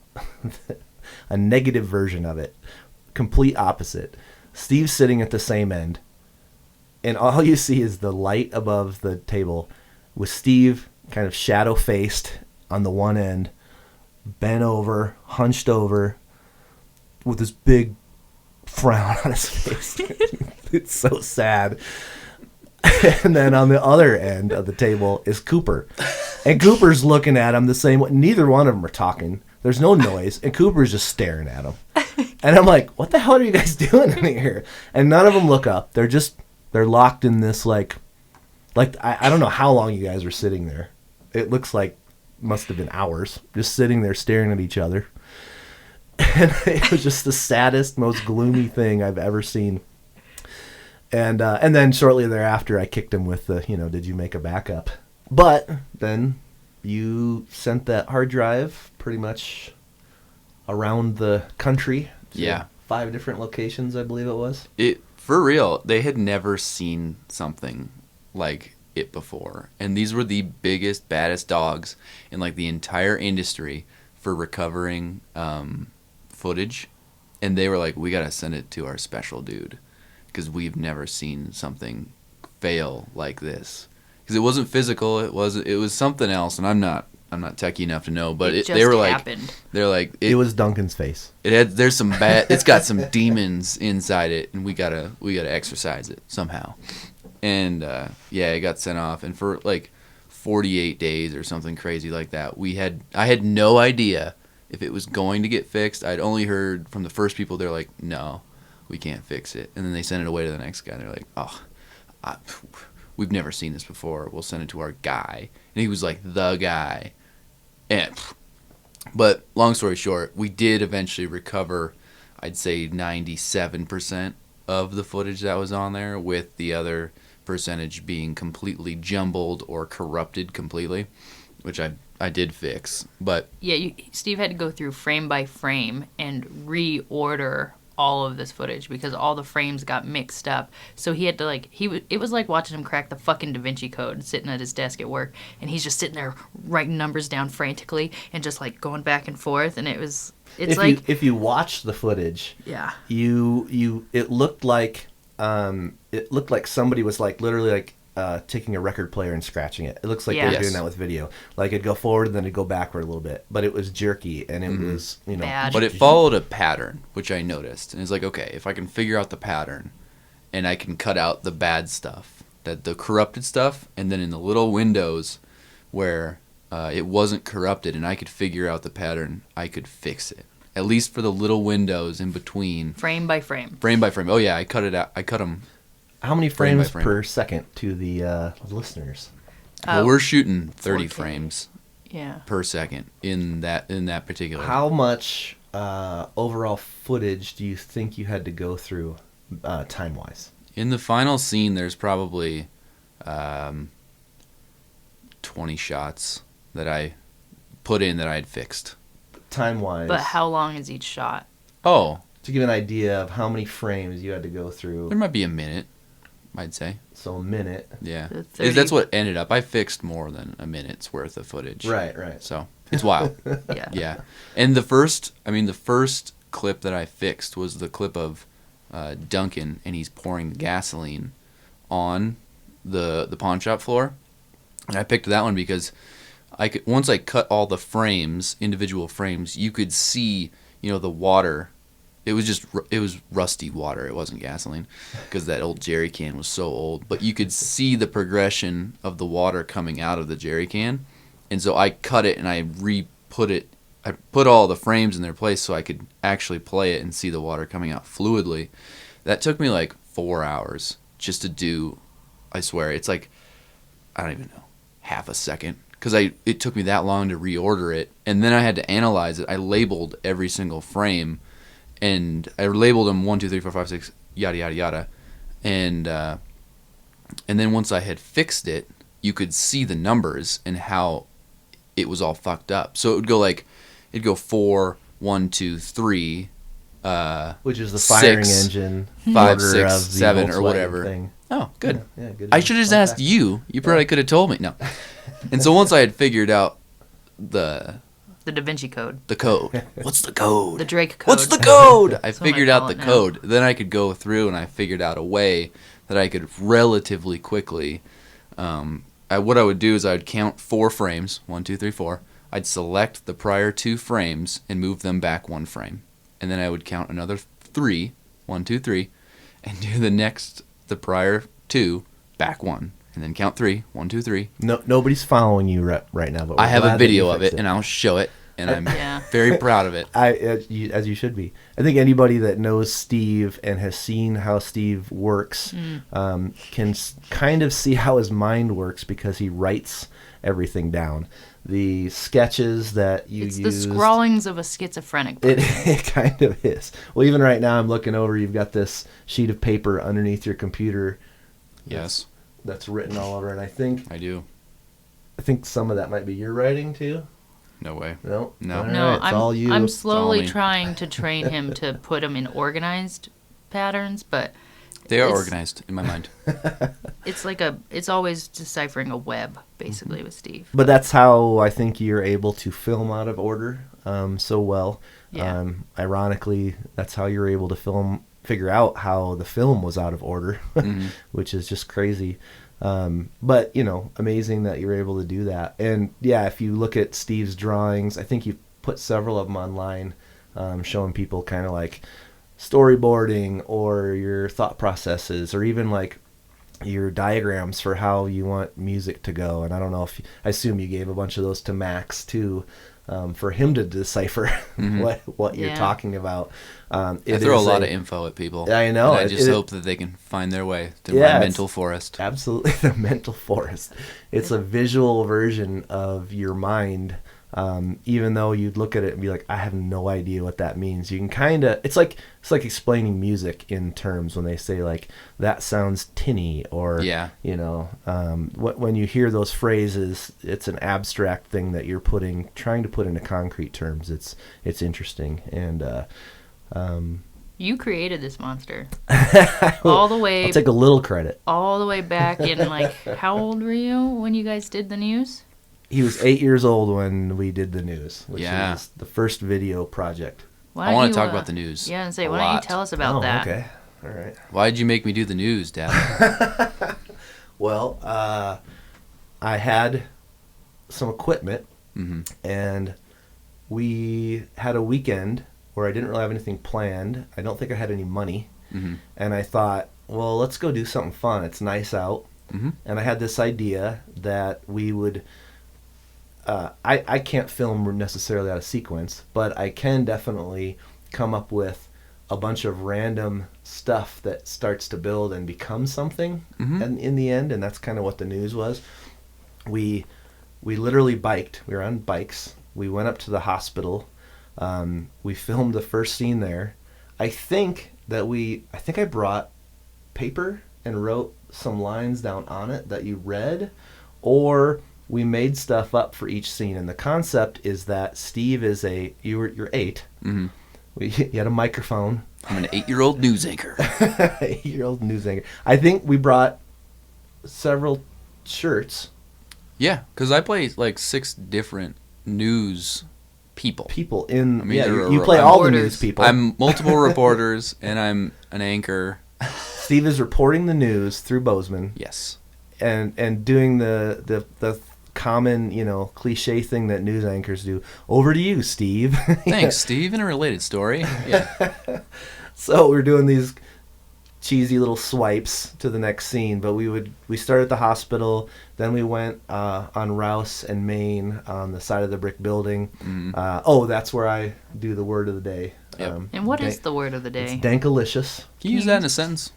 a negative version of it. Complete opposite. Steve's sitting at the same end, and all you see is the light above the table with Steve kind of shadow-faced on the one end, bent over, hunched over, with this big frown on his face. It's so sad. And then on the other end of the table is Cooper. And Cooper's looking at him the same way. Neither one of them are talking. There's no noise. And Cooper's just staring at him. And I'm like, what the hell are you guys doing in here? And none of them look up. They're locked in this, like I don't know how long you guys were sitting there. It looks like must have been hours. Just sitting there staring at each other. And it was just the saddest, most gloomy thing I've ever seen. And then shortly thereafter, I kicked him with the, did you make a backup? But then you sent that hard drive pretty much around the country. to Yeah. 5 different locations, I believe it was. For real, they had never seen something like it before. And these were the biggest, baddest dogs in like the entire industry for recovering footage. And they were like, we got to send it to our special dude because we've never seen something fail like this. Because it wasn't physical, it was something else, and I'm not techie enough to know, but It they were like happened. they're like It was Duncan's face. it's got some demons inside it, and we gotta exorcise it somehow. And it got sent off, and for like 48 days or something crazy like that, I had no idea if it was going to get fixed. I'd only heard from the first people. They're like, no, we can't fix it, and then they sent it away to the next guy. They're like, we've never seen this before. We'll send it to our guy, and he was like the guy. But long story short, we did eventually recover, I'd say 97% of the footage that was on there, with the other percentage being completely jumbled or corrupted completely, which I did fix. But Yeah, Steve had to go through frame by frame and reorder all of this footage because all the frames got mixed up. So he had to it was like watching him crack the fucking Da Vinci Code sitting at his desk at work, and he's just sitting there writing numbers down frantically and just like going back and forth, and If you watch the footage, it looked like somebody was like literally like taking a record player and scratching it. It looks like Yeah. they're doing that with video. Like it'd go forward and then it'd go backward a little bit, but it was jerky and it was Bad. But it followed a pattern, which I noticed. And it's like, okay, if I can figure out the pattern and I can cut out the bad stuff, the corrupted stuff, and then in the little windows where it wasn't corrupted and I could figure out the pattern, I could fix it. At least for the little windows in between. Frame by frame. Frame by frame. Oh, yeah, I cut it out. I cut them. How many Frame by frames frame. per second to the listeners? Well, we're shooting 30 4K. frames Yeah. per second in that particular. How much overall footage do you think you had to go through time-wise? In the final scene, there's probably 20 shots that I put in that I had fixed. Time-wise. But how long is each shot? Oh, To give an idea of how many frames you had to go through. there might be a minute, I'd say. So a minute. Yeah. The 30 That's what ended up. I fixed more than a minute's worth of footage. Right. So it's wild. Yeah. Yeah. And the first clip that I fixed was the clip of Duncan, and he's pouring gasoline on the pawn shop floor. And I picked that one because once I cut all the frames, individual frames, you could see, the water. It was rusty water. It wasn't gasoline because that old jerry can was so old. But you could see the progression of the water coming out of the jerry can. And so I cut it and I re-put it. I put all the frames in their place so I could actually play it and see the water coming out fluidly. That took me like 4 hours just to do. I swear, it's like, I don't even know, half a second. Because it took me that long to reorder it. And then I had to analyze it. I labeled every single frame. And I labeled them 1, 2, 3, 4, 5, 6, yada, yada, yada. And then once I had fixed it, you could see the numbers and how it was all fucked up. So it'd go 4, 1, 2, 3, which is the firing 6, engine, 5, order 6, of the 7, or Volkswagen whatever. thing. Oh, good. Yeah, good. I should have just Fun asked fact. you. You probably could have told me. No. And so once I had figured out the The Da Vinci Code. code. What's the code? The Drake Code. What's the code? I That's what I figured call out the it now. code. Then I could go through and I figured out a way that I could relatively quickly. What I would do is I would count 4 frames. 1, 2, 3, 4. I'd select the prior 2 frames and move them back 1 frame. And then I would count another 3. 1, 2, 3. And do the prior 2 back 1. And then count 3. 1, 2, 3. No, nobody's following you right now, but I we're have glad a that you video of fixed it, and I'll show it. And I'm Yeah. very proud of it. as you should be. I think anybody that knows Steve and has seen how Steve works can kind of see how his mind works because he writes everything down. The sketches that you It's used, the scrawlings of a schizophrenic person. it kind of is. Well, even right now, I'm looking over. You've got this sheet of paper underneath your computer. Yes, That's written all over, and I think I do. some of that might be your writing too. No way. No, No. All No, right, it's I'm, all you. I'm all slowly me. trying to train him to put them in organized patterns, but They are It's- organized in my mind. it's always deciphering a web, basically, with Steve. But that's how I think you're able to film out of order so well. Yeah. Ironically, that's how you're able to figure out how the film was out of order, which is just crazy. But, amazing that you're able to do that. And, yeah, if you look at Steve's drawings, I think you put several of them online showing people kind of like storyboarding or your thought processes or even like your diagrams for how you want music to go. And I don't know I assume you gave a bunch of those to Max too, for him to decipher what you're Yeah. talking about. I throw a lot of info at people. I know. And I just It- hope that they can find their way through Yeah, my it's- mental forest. Absolutely, the mental forest. It's a visual version of your mind. Even though you'd look at it and be like, I have no idea what that means. You can kind of, it's like explaining music in terms when they say like, that sounds tinny or, Yeah. when you hear those phrases, it's an abstract thing that you're trying to put into concrete terms. It's interesting. And, You created this monster all the way I'll take a little credit. back in like how old were you when you guys did the news? He was 8 years old when we did the news, which Yeah. is the first video project. Why I don't want you, to talk about the news. Yeah, and say, a why don't you lot. tell us about that? Okay. All right. Why did you make me do the news, Dad? Well, I had some equipment, Mm-hmm. and we had a weekend where I didn't really have anything planned. I don't think I had any money. Mm-hmm. And I thought, well, let's go do something fun. It's nice out. Mm-hmm. And I had this idea that we would... I can't film necessarily out of sequence, but I can definitely come up with a bunch of random stuff that starts to build and become something Mm-hmm. in the end, and that's kind of what the news was. We literally biked. We were on bikes. We went up to the hospital. We filmed the first scene there. I think I brought paper and wrote some lines down on it that you read, or we made stuff up for each scene. And the concept is that Steve is you're 8. Mm-hmm. You had a microphone. I'm an 8-year-old news anchor. 8-year-old news anchor. I think we brought several shirts. Yeah, because I play like 6 different news people. People in... I mean, you play all the reporters. news people. I'm multiple reporters, and I'm an anchor. Steve is reporting the news through Bozeman Yes. and doing the common, cliche thing that news anchors do. Over to you, Steve. Thanks, Steve. In a related story. Yeah. So we're doing these cheesy little swipes to the next scene, but we started at the hospital, then we went on Rouse and Main on the side of the brick building. Mm-hmm. That's where I do the word of the day. Yep. And what is the word of the day? It's dankalicious. Can you use that in a sentence?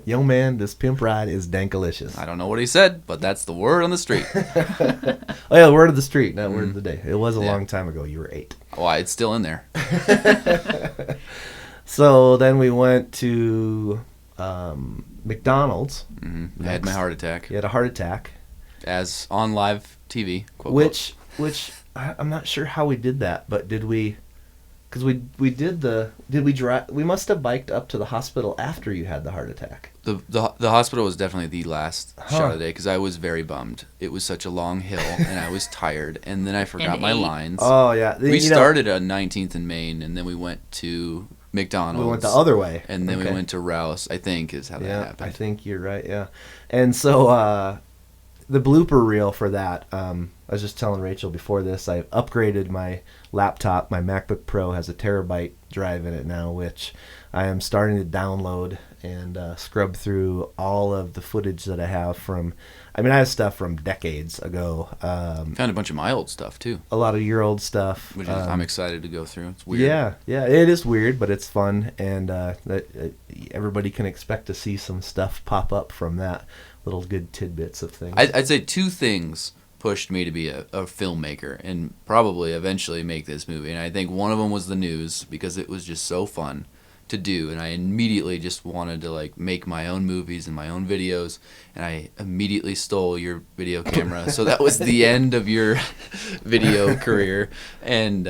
Young man, this pimp ride is dankalicious. I don't know what he said, but that's the word on the street. Oh yeah, word of the street, not word of the day. It was a Yeah. long time ago. You were 8. Why, it's still in there. So then we went to McDonald's. Mm-hmm. I had my heart attack. He had a heart attack, As on live TV. Quote, which I'm not sure how we did that, but did we? Because did we drive? We must have biked up to the hospital after you had the heart attack. The hospital was definitely the last Huh. shot of the day because I was very bummed. It was such a long hill and I was tired, and then I forgot And my ate. lines. Oh yeah, We started on 19th and Main, and then we went to McDonald's. We went the other way, and then Okay. we went to Rouse. I think is how that Yeah, happened. I think you're right. Yeah, and so the blooper reel for that. I was just telling Rachel before this. I upgraded my laptop. My MacBook Pro has a terabyte drive in it now, which I am starting to download and scrub through all of the footage that I have from. I mean, I have stuff from decades ago. Found a bunch of my old stuff too, A lot of year-old stuff. which is, I'm excited to go through. It's weird. Yeah, it is weird, but it's fun, and everybody can expect to see some stuff pop up from that. Little good tidbits of things. I'd say 2 things pushed me to be a filmmaker and probably eventually make this movie. And I think one of them was the news, because it was just so fun to do, and I immediately just wanted to like make my own movies and my own videos, and I immediately stole your video camera. So that was the end of your video career. And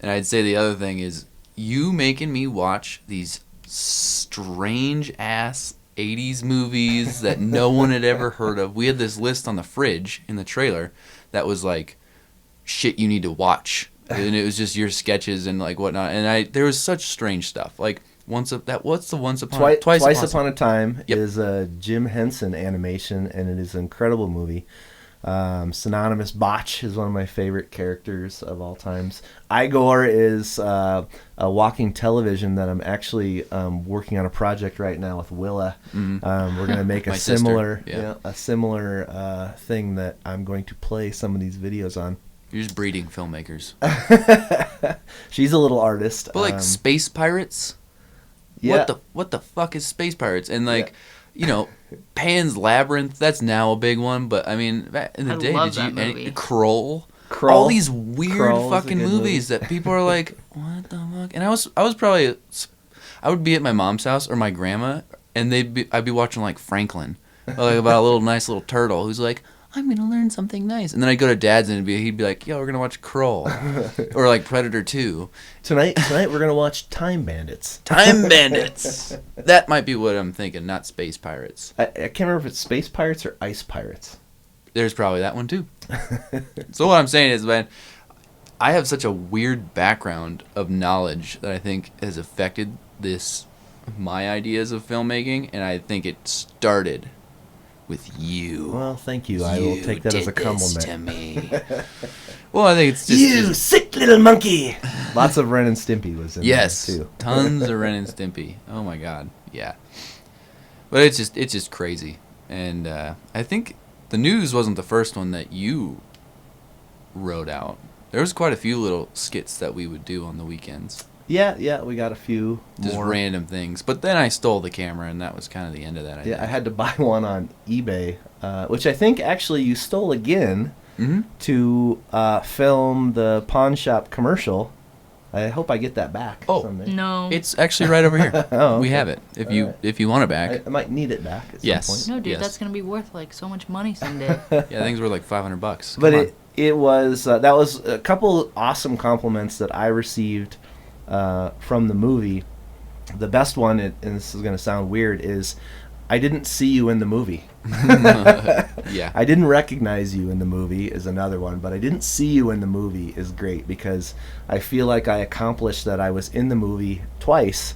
I'd say the other thing is you making me watch these strange ass 80s movies that no one had ever heard of. We had this list on the fridge in the trailer that was like shit you need to watch, and it was just your sketches and like whatnot. And there was such strange stuff like Twice Upon a Time Yep. is a Jim Henson animation, and it is an incredible movie. Synonymous Botch is one of my favorite characters of all times. Igor is a walking television that I'm actually working on a project right now with Willa. Mhm. We're going to make a My sister, similar yeah. thing that I'm going to play some of these videos on. You're just breeding filmmakers. She's a little artist. But like space pirates? Yeah. What the fuck is space pirates? And like, you know, Pan's Labyrinth, that's now a big one, but I mean, back in the I day, love did you that movie. Kroll? Kroll. All these weird Kroll is a fucking good movies that people are like, what the fuck? And I was probably, I would be at my mom's house or my grandma, and I'd be watching like Franklin, like about a little nice little turtle who's like, I'm gonna learn something nice, and then I'd go to Dad's and he'd be like, yo, we're gonna watch Kroll, or like Predator 2. Tonight we're gonna watch Time Bandits. Time Bandits. That might be what I'm thinking, not space pirates. I can't remember if it's Space Pirates or Ice Pirates. There's probably that one too. So what I'm saying is, man, I have such a weird background of knowledge that I think has affected my ideas of filmmaking, and I think it started with you. Well, thank you. I will take that as a compliment. To me. Well, I think it's just You sick little monkey. Lots of Ren and Stimpy was in there too. Tons of Ren and Stimpy. Oh my God, yeah. But it's just crazy, and I think the news wasn't the first one that you wrote out. There was quite a few little skits that we would do on the weekends. Yeah, we got a few Just more. random things. But then I stole the camera, and that was kind of the end of that. I had to buy one on eBay, which I think actually you stole again to film the pawn shop commercial. I hope I get that back someday. No. It's actually right over here. Oh, okay. We have it. If you want it back. I might need it back at Yes. some point. No, dude, Yes. that's going to be worth like so much money someday. Yeah, things were like $500. But Come on. it was that was a couple awesome compliments that I received from the movie. The best one, and this is going to sound weird, is I didn't see you in the movie. Yeah. I didn't recognize you in the movie is another one, but I didn't see you in the movie is great because I feel like I accomplished that I was in the movie twice,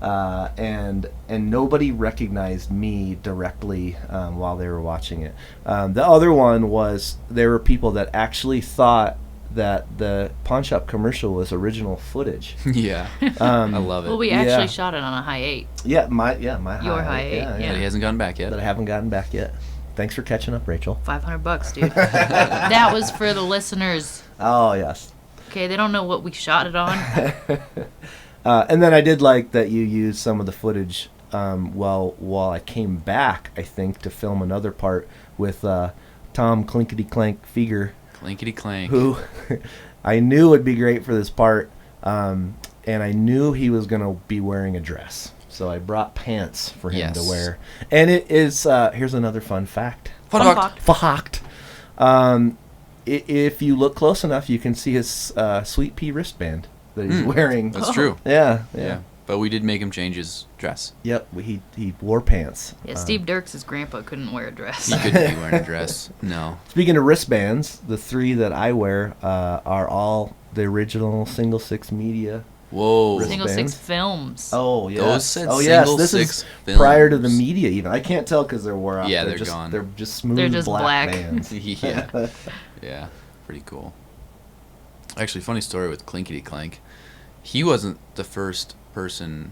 and nobody recognized me directly while they were watching it. The other one was there were people that actually thought that the pawn shop commercial was original footage. Yeah. I love it. Well, we actually shot it on a high 8. My Your high 8, But he hasn't gotten back yet. That I haven't gotten back yet. Thanks for catching up, Rachel. $500, dude. That was for the listeners. Oh yes. Okay, they don't know what we shot it on. And then I did like that you used some of the footage while I came back, I think, to film another part with Tom Clinkety Clank Feger, Clinkety clank. who I knew would be great for this part, and I knew he was going to be wearing a dress. So I brought pants for him to Yes. wear. And it is, here's another fun fact. Fun fact. Fact. If you look close enough, you can see his sweet pea wristband that he's wearing. That's true. Yeah. But we did make him change his dress. Yep, he wore pants. Yeah, Steve Dirks' grandpa couldn't wear a dress. He couldn't be wearing a dress. No. Speaking of wristbands, the 3 that I wear are all the original Single Six Media. Whoa. Wrist- Single 6 wristbands. films. Oh, yes. Those said oh, yes. Single This Six is prior to the Films. media even. I can't tell because they're wore out. Yeah, they're just, gone. They're just smooth They're just black black. bands. Yeah. Yeah. Pretty cool. Actually, funny story with Clinkety Clank. He wasn't the first person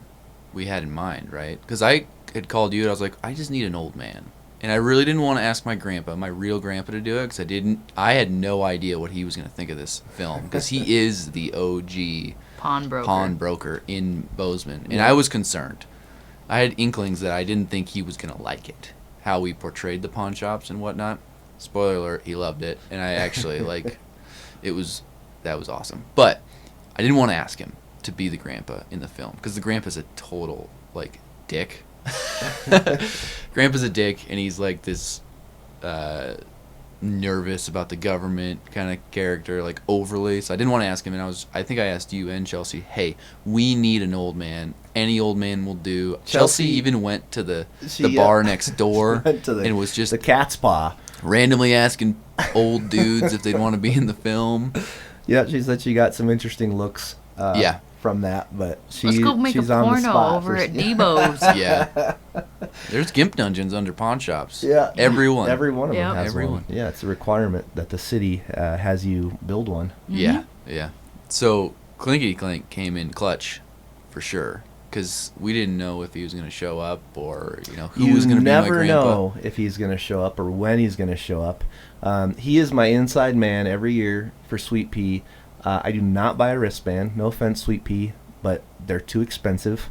we had in mind, right? Because I had called you and I was like, I just need an old man. And I really didn't want to ask my grandpa, my real grandpa, to do it because I had no idea what he was going to think of this film because he is the OG pawnbroker in Bozeman. And I was concerned. I had inklings that I didn't think he was going to like it, how we portrayed the pawn shops and whatnot. Spoiler alert, he loved it. And I actually, that was awesome. But I didn't want to ask him to be the grandpa in the film because the grandpa's a total, dick. Grandpa's a dick, and he's like this nervous about the government kind of character, overly. So I didn't want to ask him, and I think I asked you and Chelsea, hey, we need an old man. Any old man will do. Chelsea even went to the bar next door and was just the cat's paw. Randomly asking old dudes if they'd want to be in the film. Yeah, she said she got some interesting looks. From that, but Let's go make she's a on the porno spot over for- at Debo's. Yeah. There's gimp dungeons under pawn shops. Yeah, Every one of them Yep. has Every one. one. Yeah, it's a requirement that the city has you build one. Yeah, yeah. So Clinkety Clank came in clutch, for sure, because we didn't know if he was going to show up or who was going to be my grandpa. You never know if he's going to show up or when he's going to show up. He is my inside man every year for Sweet Pea. I do not buy a wristband. No offense, Sweet Pea, but they're too expensive.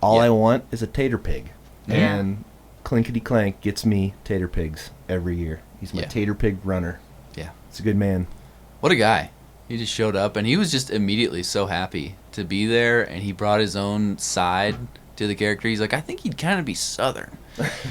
All I want is a tater pig. Yeah. And Clinkety Clank gets me tater pigs every year. He's my tater pig runner. Yeah. It's a good man. What a guy. He just showed up, and he was just immediately so happy to be there, and he brought his own side to the character. He's like, I think he'd kind of be Southern.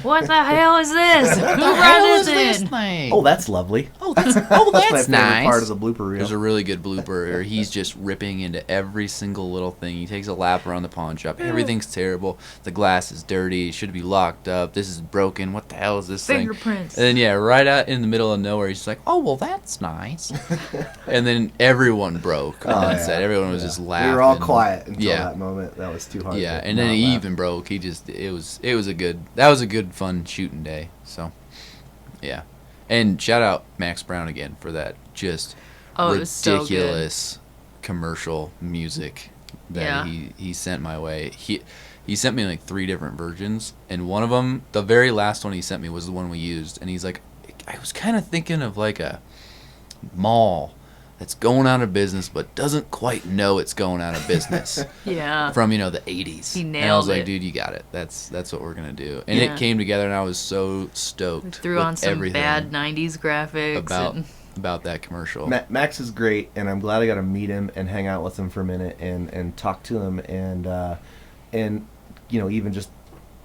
What the hell is this? Who brought this in? thing? Oh, that's lovely. That's That's my favorite nice. part of the blooper reel. There's a really good blooper where he's just ripping into every single little thing. He takes a lap around the pawn shop. Everything's terrible. The glass is dirty. It should be locked up. This is broken. What the hell is this thing? Fingerprints. And then, right out in the middle of nowhere, he's just like, oh, well, that's nice. And then everyone broke on set. Everyone was just laughing. We were all quiet until that moment. That was too hard. Yeah, to and then not he laugh. even broke. That was a good fun shooting day. So Yeah. And shout out Max Brown again for that just Oh, it was so good. ridiculous commercial music that he sent my way. He sent me like 3 different versions, and one of them, the very last one he sent me, was the one we used. And he's like, I was kind of thinking of like a mall that's going out of business but doesn't quite know it's going out of business. Yeah. From, the 80s. He nailed and I was like, it. dude, you got it. That's what we're going to do. And Yeah. it came together, and I was so stoked. Threw with on some everything bad 90s graphics. about that commercial. Max is great, and I'm glad I got to meet him and hang out with him for a minute and talk to him and even just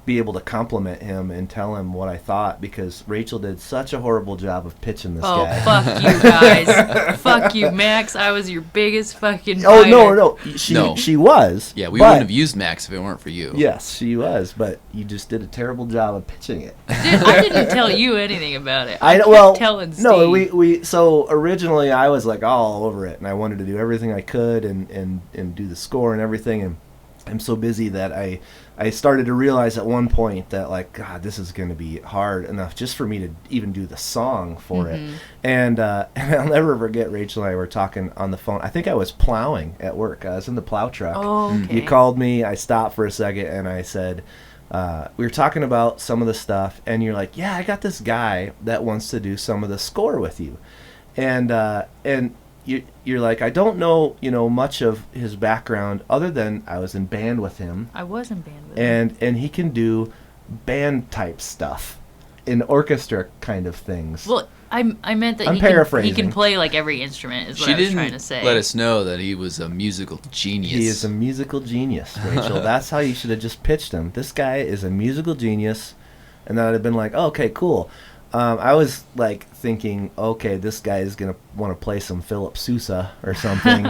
be able to compliment him and tell him what I thought, because Rachel did such a horrible job of pitching this guy. Fuck you guys. Fuck you, Max. I was your biggest fucking Oh, fighter. no. She was. Yeah, we but- wouldn't have used Max if it weren't for you. Yes, she was, but you just did a terrible job of pitching it. Dude, I didn't tell you anything about it. I kept well, telling Steve. no, so originally I was like all over it, and I wanted to do everything I could and do the score and everything, and I'm so busy that I started to realize at one point that, like, God, this is going to be hard enough just for me to even do the song for it. And I'll never forget, Rachel and I were talking on the phone. I think I was plowing at work. I was in the plow truck. Oh, okay. You called me. I stopped for a second, and I said, we were talking about some of the stuff, and you're like, yeah, I got this guy that wants to do some of the score with you. And you're like, I don't know, much of his background other than I was in band with him. I was in band with him. And he can do band type stuff, in orchestra kind of things. Well, I meant that I'm he paraphrasing. can play like every instrument is what She I was didn't trying to say. let us know that he was a musical genius. He is a musical genius, Rachel. That's how you should have just pitched him. This guy is a musical genius. And then I'd have been like, oh, okay, cool. I was like thinking, okay, this guy is going to want to play some Philip Sousa or something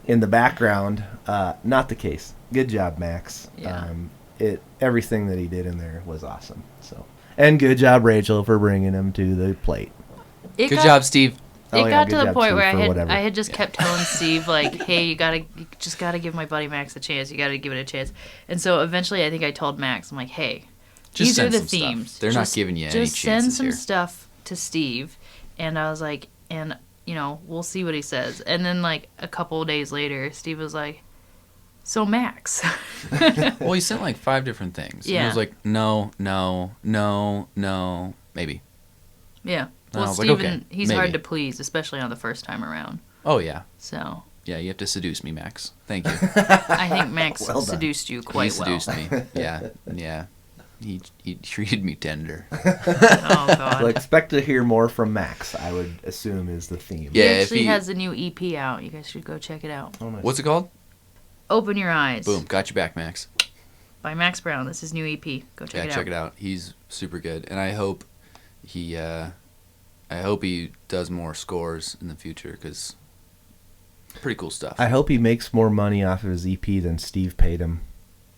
in the background. Not the case. Good job, Max. Yeah. Everything that he did in there was awesome. So, and good job, Rachel, for bringing him to the plate. Good job, Steve. It got to good the job, point Steve, where for whatever. I had just kept telling Steve, like, hey, you just gotta give my buddy Max a chance. You gotta give it a chance. And so eventually I think I told Max, I'm like, hey, Just these are send the some stuff. themes. They're not giving you any Just send chances some here. stuff to Steve. And I was like, and, we'll see what he says. And then, like, a couple of days later, Steve was like, so Max. Well, he sent like 5 different things. And Yeah. I was like, no, maybe. Yeah. I Well, was like, Steven, okay, he's maybe. hard to please, especially on the first time around. Oh, yeah. So Yeah, you have to seduce me, Max. Thank you. I think Max Well done. seduced you He quite well. seduced me. Yeah. He treated me tender. Oh, God. So expect to hear more from Max, I would assume, is the theme. Yeah, He if actually he- has a new EP out. You guys should go check it out. Oh, nice. What's it called? Open Your Eyes. Boom. Got you back, Max. By Max Brown. This is new EP. Go check it out. Check it out. He's super good, and I hope he does more scores in the future, because pretty cool stuff. I hope he makes more money off of his EP than Steve paid him.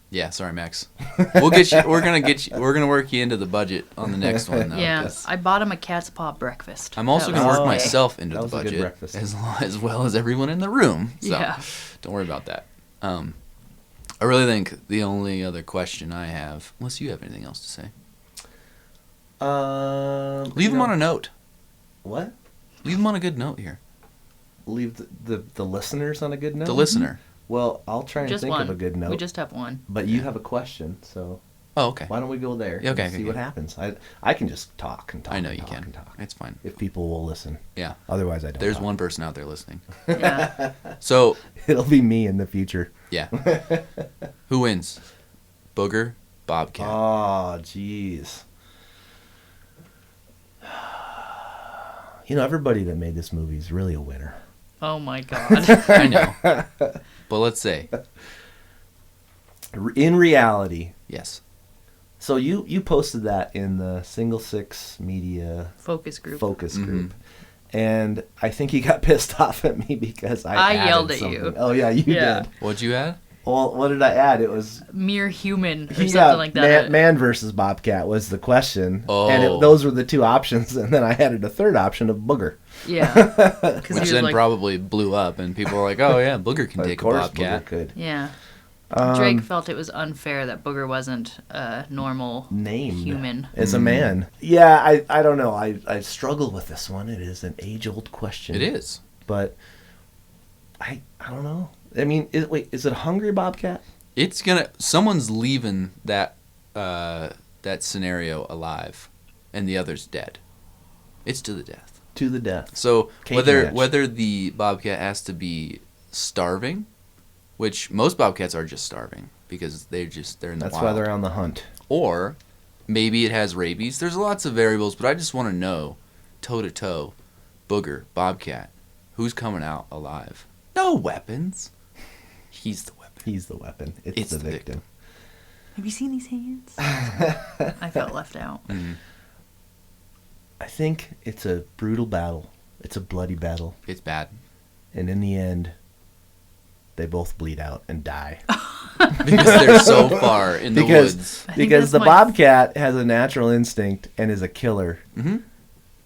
Yeah, sorry, Max. We'll get you. We're gonna work you into the budget on the next one, though. Yeah, 'cause I bought him a cat's paw breakfast. I'm also That gonna was work okay. myself into That the was a good budget breakfast. as well as everyone in the room. So Yeah. don't worry about that. I really think the only other question I have, unless you have anything else to say, leave them on a note. What? Leave them on a good note here. Leave the listeners on a good note? The listener. Well, I'll try and Just think one. of a good note. We just have one. But you Yeah. have a question, so Oh, okay. why don't we go there? Yeah, okay, and see okay, what okay. happens. I can just talk and talk. I know and you talk can. And talk. It's fine. If people will listen. Yeah. Otherwise, I don't. There's talk. one person out there listening. Yeah. So, It'll be me in the future. yeah. Who wins? Booger, Bobcat. Oh, jeez. Everybody that made this movie is really a winner. Oh my God. I know. But let's say, In reality, yes. so you posted that in the Single Six Media Focus group. focus Mhm. group. And I think you got pissed off at me because I added yelled at you. something. Oh, yeah, you Yeah. did. What'd you add? Well, what did I add? It was Mere human or something like that. Man versus Bobcat was the question. Oh. And those were the 2 options. And then I added a third option of Booger. Yeah. 'Cause he Which was then like, probably blew up, and people were like, "Oh yeah, Booger can Of take a course, Bobcat." Booger could. Yeah. Drake felt it was unfair that Booger wasn't a normal named human. as a man. Yeah, I don't know. I struggle with this one. It is an age-old question. It is. But I don't know. I mean, is it a hungry bobcat? Someone's leaving that scenario alive, and the other's dead. It's to the death. To the death. So Cage match. whether the bobcat has to be starving, which most bobcats are just starving because they're in the wild. That's why they're on the hunt. Or maybe it has rabies. There's lots of variables, but I just want to know, toe to toe, Booger, bobcat, who's coming out alive? No weapons. He's the weapon. He's the weapon. It's the victim. Have you seen these hands? I felt left out. Mm-hmm. I think it's a brutal battle. It's a bloody battle. It's bad. And in the end, they both bleed out and die. Because they're so far in the woods. Because the bobcat has a natural instinct and is a killer. Mm-hmm.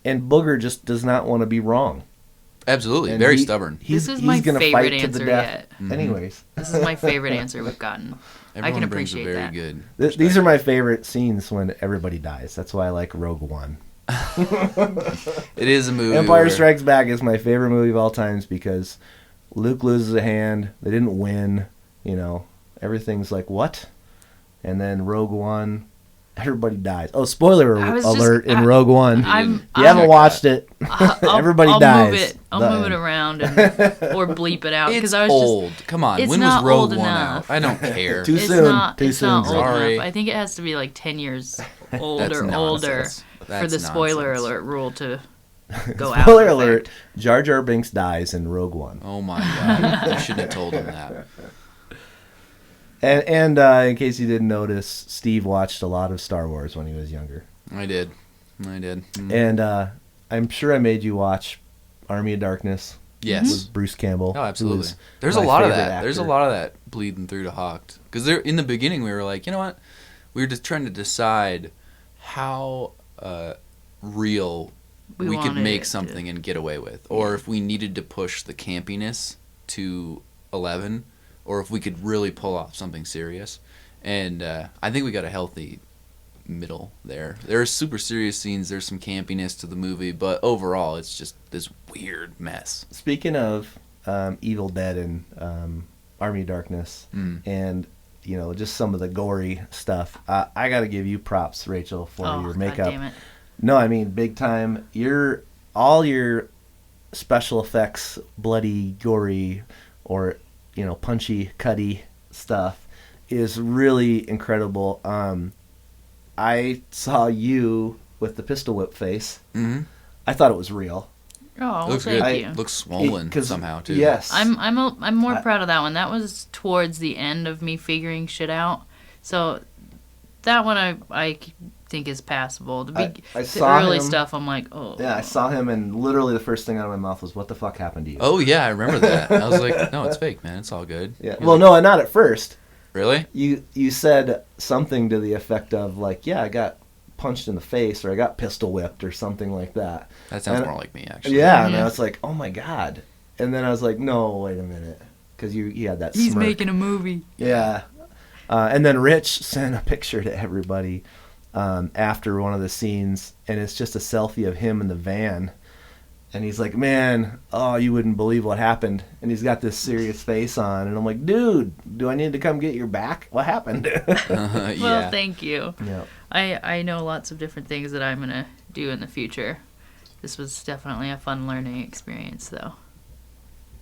And Booger just does not want to be wrong. Absolutely. And Very stubborn. This is my gonna favorite fight to the answer death. yet. Mm-hmm. Anyways. This is my favorite answer we've gotten. I can appreciate brings a that. very good These are my favorite scenes when everybody dies. That's why I like Rogue One. It is a movie. Empire Strikes Back is my favorite movie of all times because Luke loses a hand. They didn't win. You know, everything's like, what? And then Rogue One, everybody dies. Oh, spoiler alert in Rogue One. If you haven't watched it, everybody dies. I'll move it around or bleep it out. It's I was old. Come on. It's When not was Rogue old One enough. out? I don't care. Too It's soon. not, Too it's soon. not old Sorry. enough. I think it has to be like 10 years That's older nonsense. for That's the spoiler nonsense. alert rule to go out. Spoiler alert, Jar Jar Binks dies in Rogue One. Oh my god. I shouldn't have told him that. And in case you didn't notice, Steve watched a lot of Star Wars when he was younger. I did. Mm. And I'm sure I made you watch Army of Darkness. Yes. With Bruce Campbell. Oh, absolutely. who was There's a my lot of favorite that. actor. There's a lot of that bleeding through to Hocked. Because in the beginning, we were like, you know what? We were just trying to decide how real we could wanted make it something and get away with. Or if we needed to push the campiness to 11. Or if we could really pull off something serious. And I think we got a healthy middle there. There are super serious scenes. There's some campiness to the movie. But overall, it's just this weird mess. Speaking of Evil Dead and Army of Darkness and, you know, just some of the gory stuff, I got to give you props, Rachel, for your makeup. God damn it. No, I mean, big time. All your special effects, bloody, gory, or, you know, punchy, cutty stuff is really incredible. I saw you with the pistol whip face. Mm-hmm. I thought it was real. Oh, Looks thank good. you. Looks swollen somehow, too. Yes. I'm more proud of that one. That was towards the end of me figuring shit out. So that one I think is passable. The saw early him. stuff, I'm like, oh. Yeah, I saw him, and literally the first thing out of my mouth was, "What the fuck happened to you?" Oh, yeah, I remember that. I was like, no, it's fake, man. It's all good. Yeah. Well, no, not at first. Really? You said something to the effect of, like, yeah, I got punched in the face, or I got pistol whipped, or something like that. That sounds more like me, actually. Yeah, and I was like, oh my god. And then I was like, no, wait a minute. Because you had that He's smirk. making a movie. Yeah. And then Rich sent a picture to everybody after one of the scenes, and it's just a selfie of him in the van. And he's like, man, oh, you wouldn't believe what happened. And he's got this serious face on. And I'm like, dude, do I need to come get your back? What happened? Yeah. Well, thank you. Yeah. I know lots of different things that I'm going to do in the future. This was definitely a fun learning experience, though.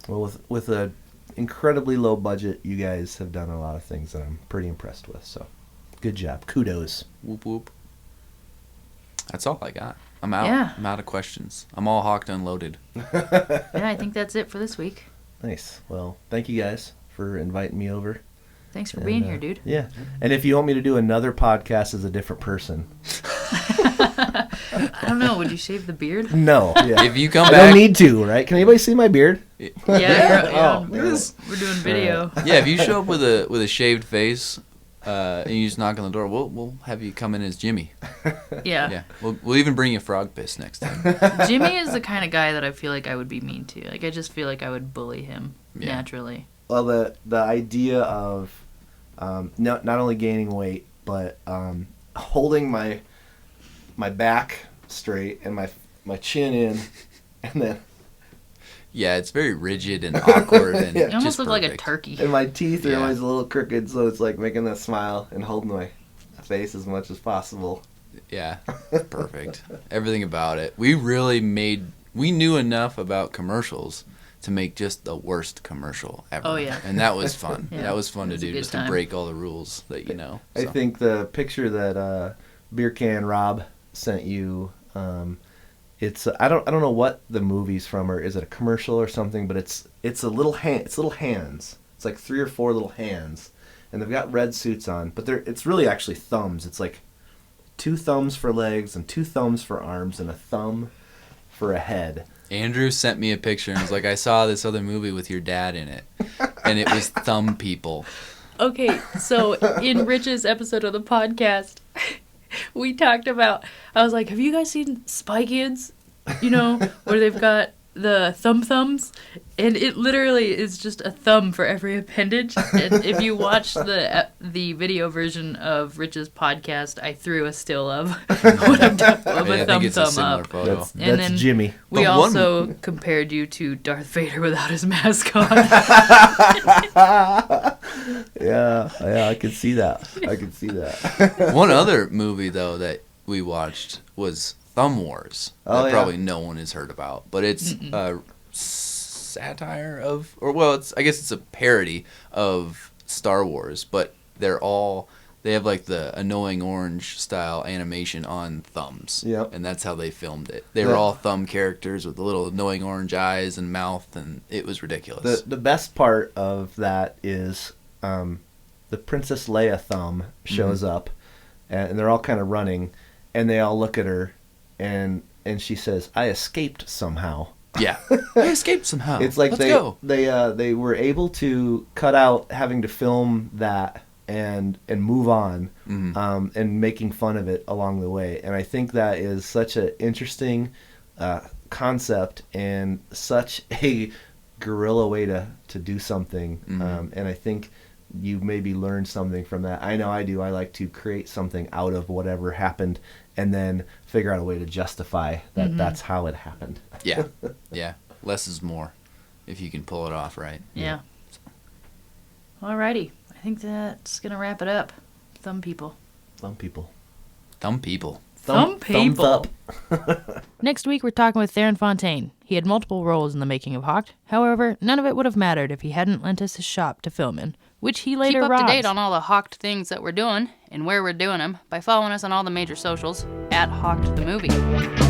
Well, with a incredibly low budget, you guys have done a lot of things that I'm pretty impressed with. So, good job. Kudos. Whoop, whoop. That's all I got. I'm out. Yeah. I'm out of questions. I'm all Hocked unloaded. Yeah, I think that's it for this week. Nice. Well, thank you guys for inviting me over. Thanks for being here, dude. Yeah. And if you want me to do another podcast as a different person. I don't know. Would you shave the beard? No. Yeah. If you come I back, don't need to, right? Can anybody see my beard? Yeah. Look at this. We're doing video. yeah, if you show up with a shaved face and you just knock on the door, we'll have you come in as Jimmy. Yeah. Yeah, we'll even bring you frog piss next time. Jimmy is the kind of guy that I feel like I would be mean to. Like, I just feel like I would bully him naturally. Well, the idea of not only gaining weight, but holding my back straight and my chin in, and then Yeah, it's very rigid and awkward and You almost just look like a perfect. turkey. and my teeth are Yeah. always a little crooked, so it's like making that smile and holding my face as much as possible. Yeah, it's perfect. Everything about it. We knew enough about commercials to make just the worst commercial ever. Oh, yeah. And that was fun. Yeah, That was fun to it was a do, good just time. to break all the rules that you know. I So. think the picture that Beer Can Rob sent you, it's I don't know what the movie's from, or is it a commercial or something? But it's little hands. It's like 3 or 4 little hands, and they've got red suits on, but it's really actually thumbs. It's like 2 thumbs for legs and 2 thumbs for arms and a thumb for a head. Andrew sent me a picture and was like, I saw this other movie with your dad in it. And it was Thumb People. Okay, so in Rich's episode of the podcast, we talked about, I was like, have you guys seen Spy Kids? You know, where they've got the thumbs? And it literally is just a thumb for every appendage. And if you watch the video version of Rich's podcast, I threw a still of what I've done of I a think it's a thumb similar up. photo. That's And then Jimmy. We But also compared you to Darth Vader without his mask on. Yeah, I could see that. One other movie, though, that we watched was Thumb Wars. Oh, that yeah. probably no one has heard about. But it's a satire of, I guess it's a parody of Star Wars. But they have like the annoying orange style animation on thumbs. Yep. And that's how they filmed it. They were all thumb characters with the little annoying orange eyes and mouth, and it was ridiculous. The best part of that is the Princess Leia thumb shows up, and they're all kind of running, and they all look at her, and she says, "I escaped somehow." Yeah. I escaped somehow. It's like Let's go. they were able to cut out having to film that and move on, and making fun of it along the way. And I think that is such an interesting concept and such a guerrilla way to do something. And I think you maybe learn something from that. I know I do. I like to create something out of whatever happened and then figure out a way to justify that that's how it happened. Yeah. Yeah. Less is more if you can pull it off right. Yeah. Alrighty. I think that's going to wrap it up. Thumb people. Thumb people. Thumb people. Thumb Thumbs people. up. Next week, we're talking with Theron Fontaine. He had multiple roles in the making of Hocked. However, none of it would have mattered if he hadn't lent us his shop to film in, which he later Keep up robs. to date on all the Hocked things that we're doing and where we're doing them by following us on all the major socials at Hocked the Movie.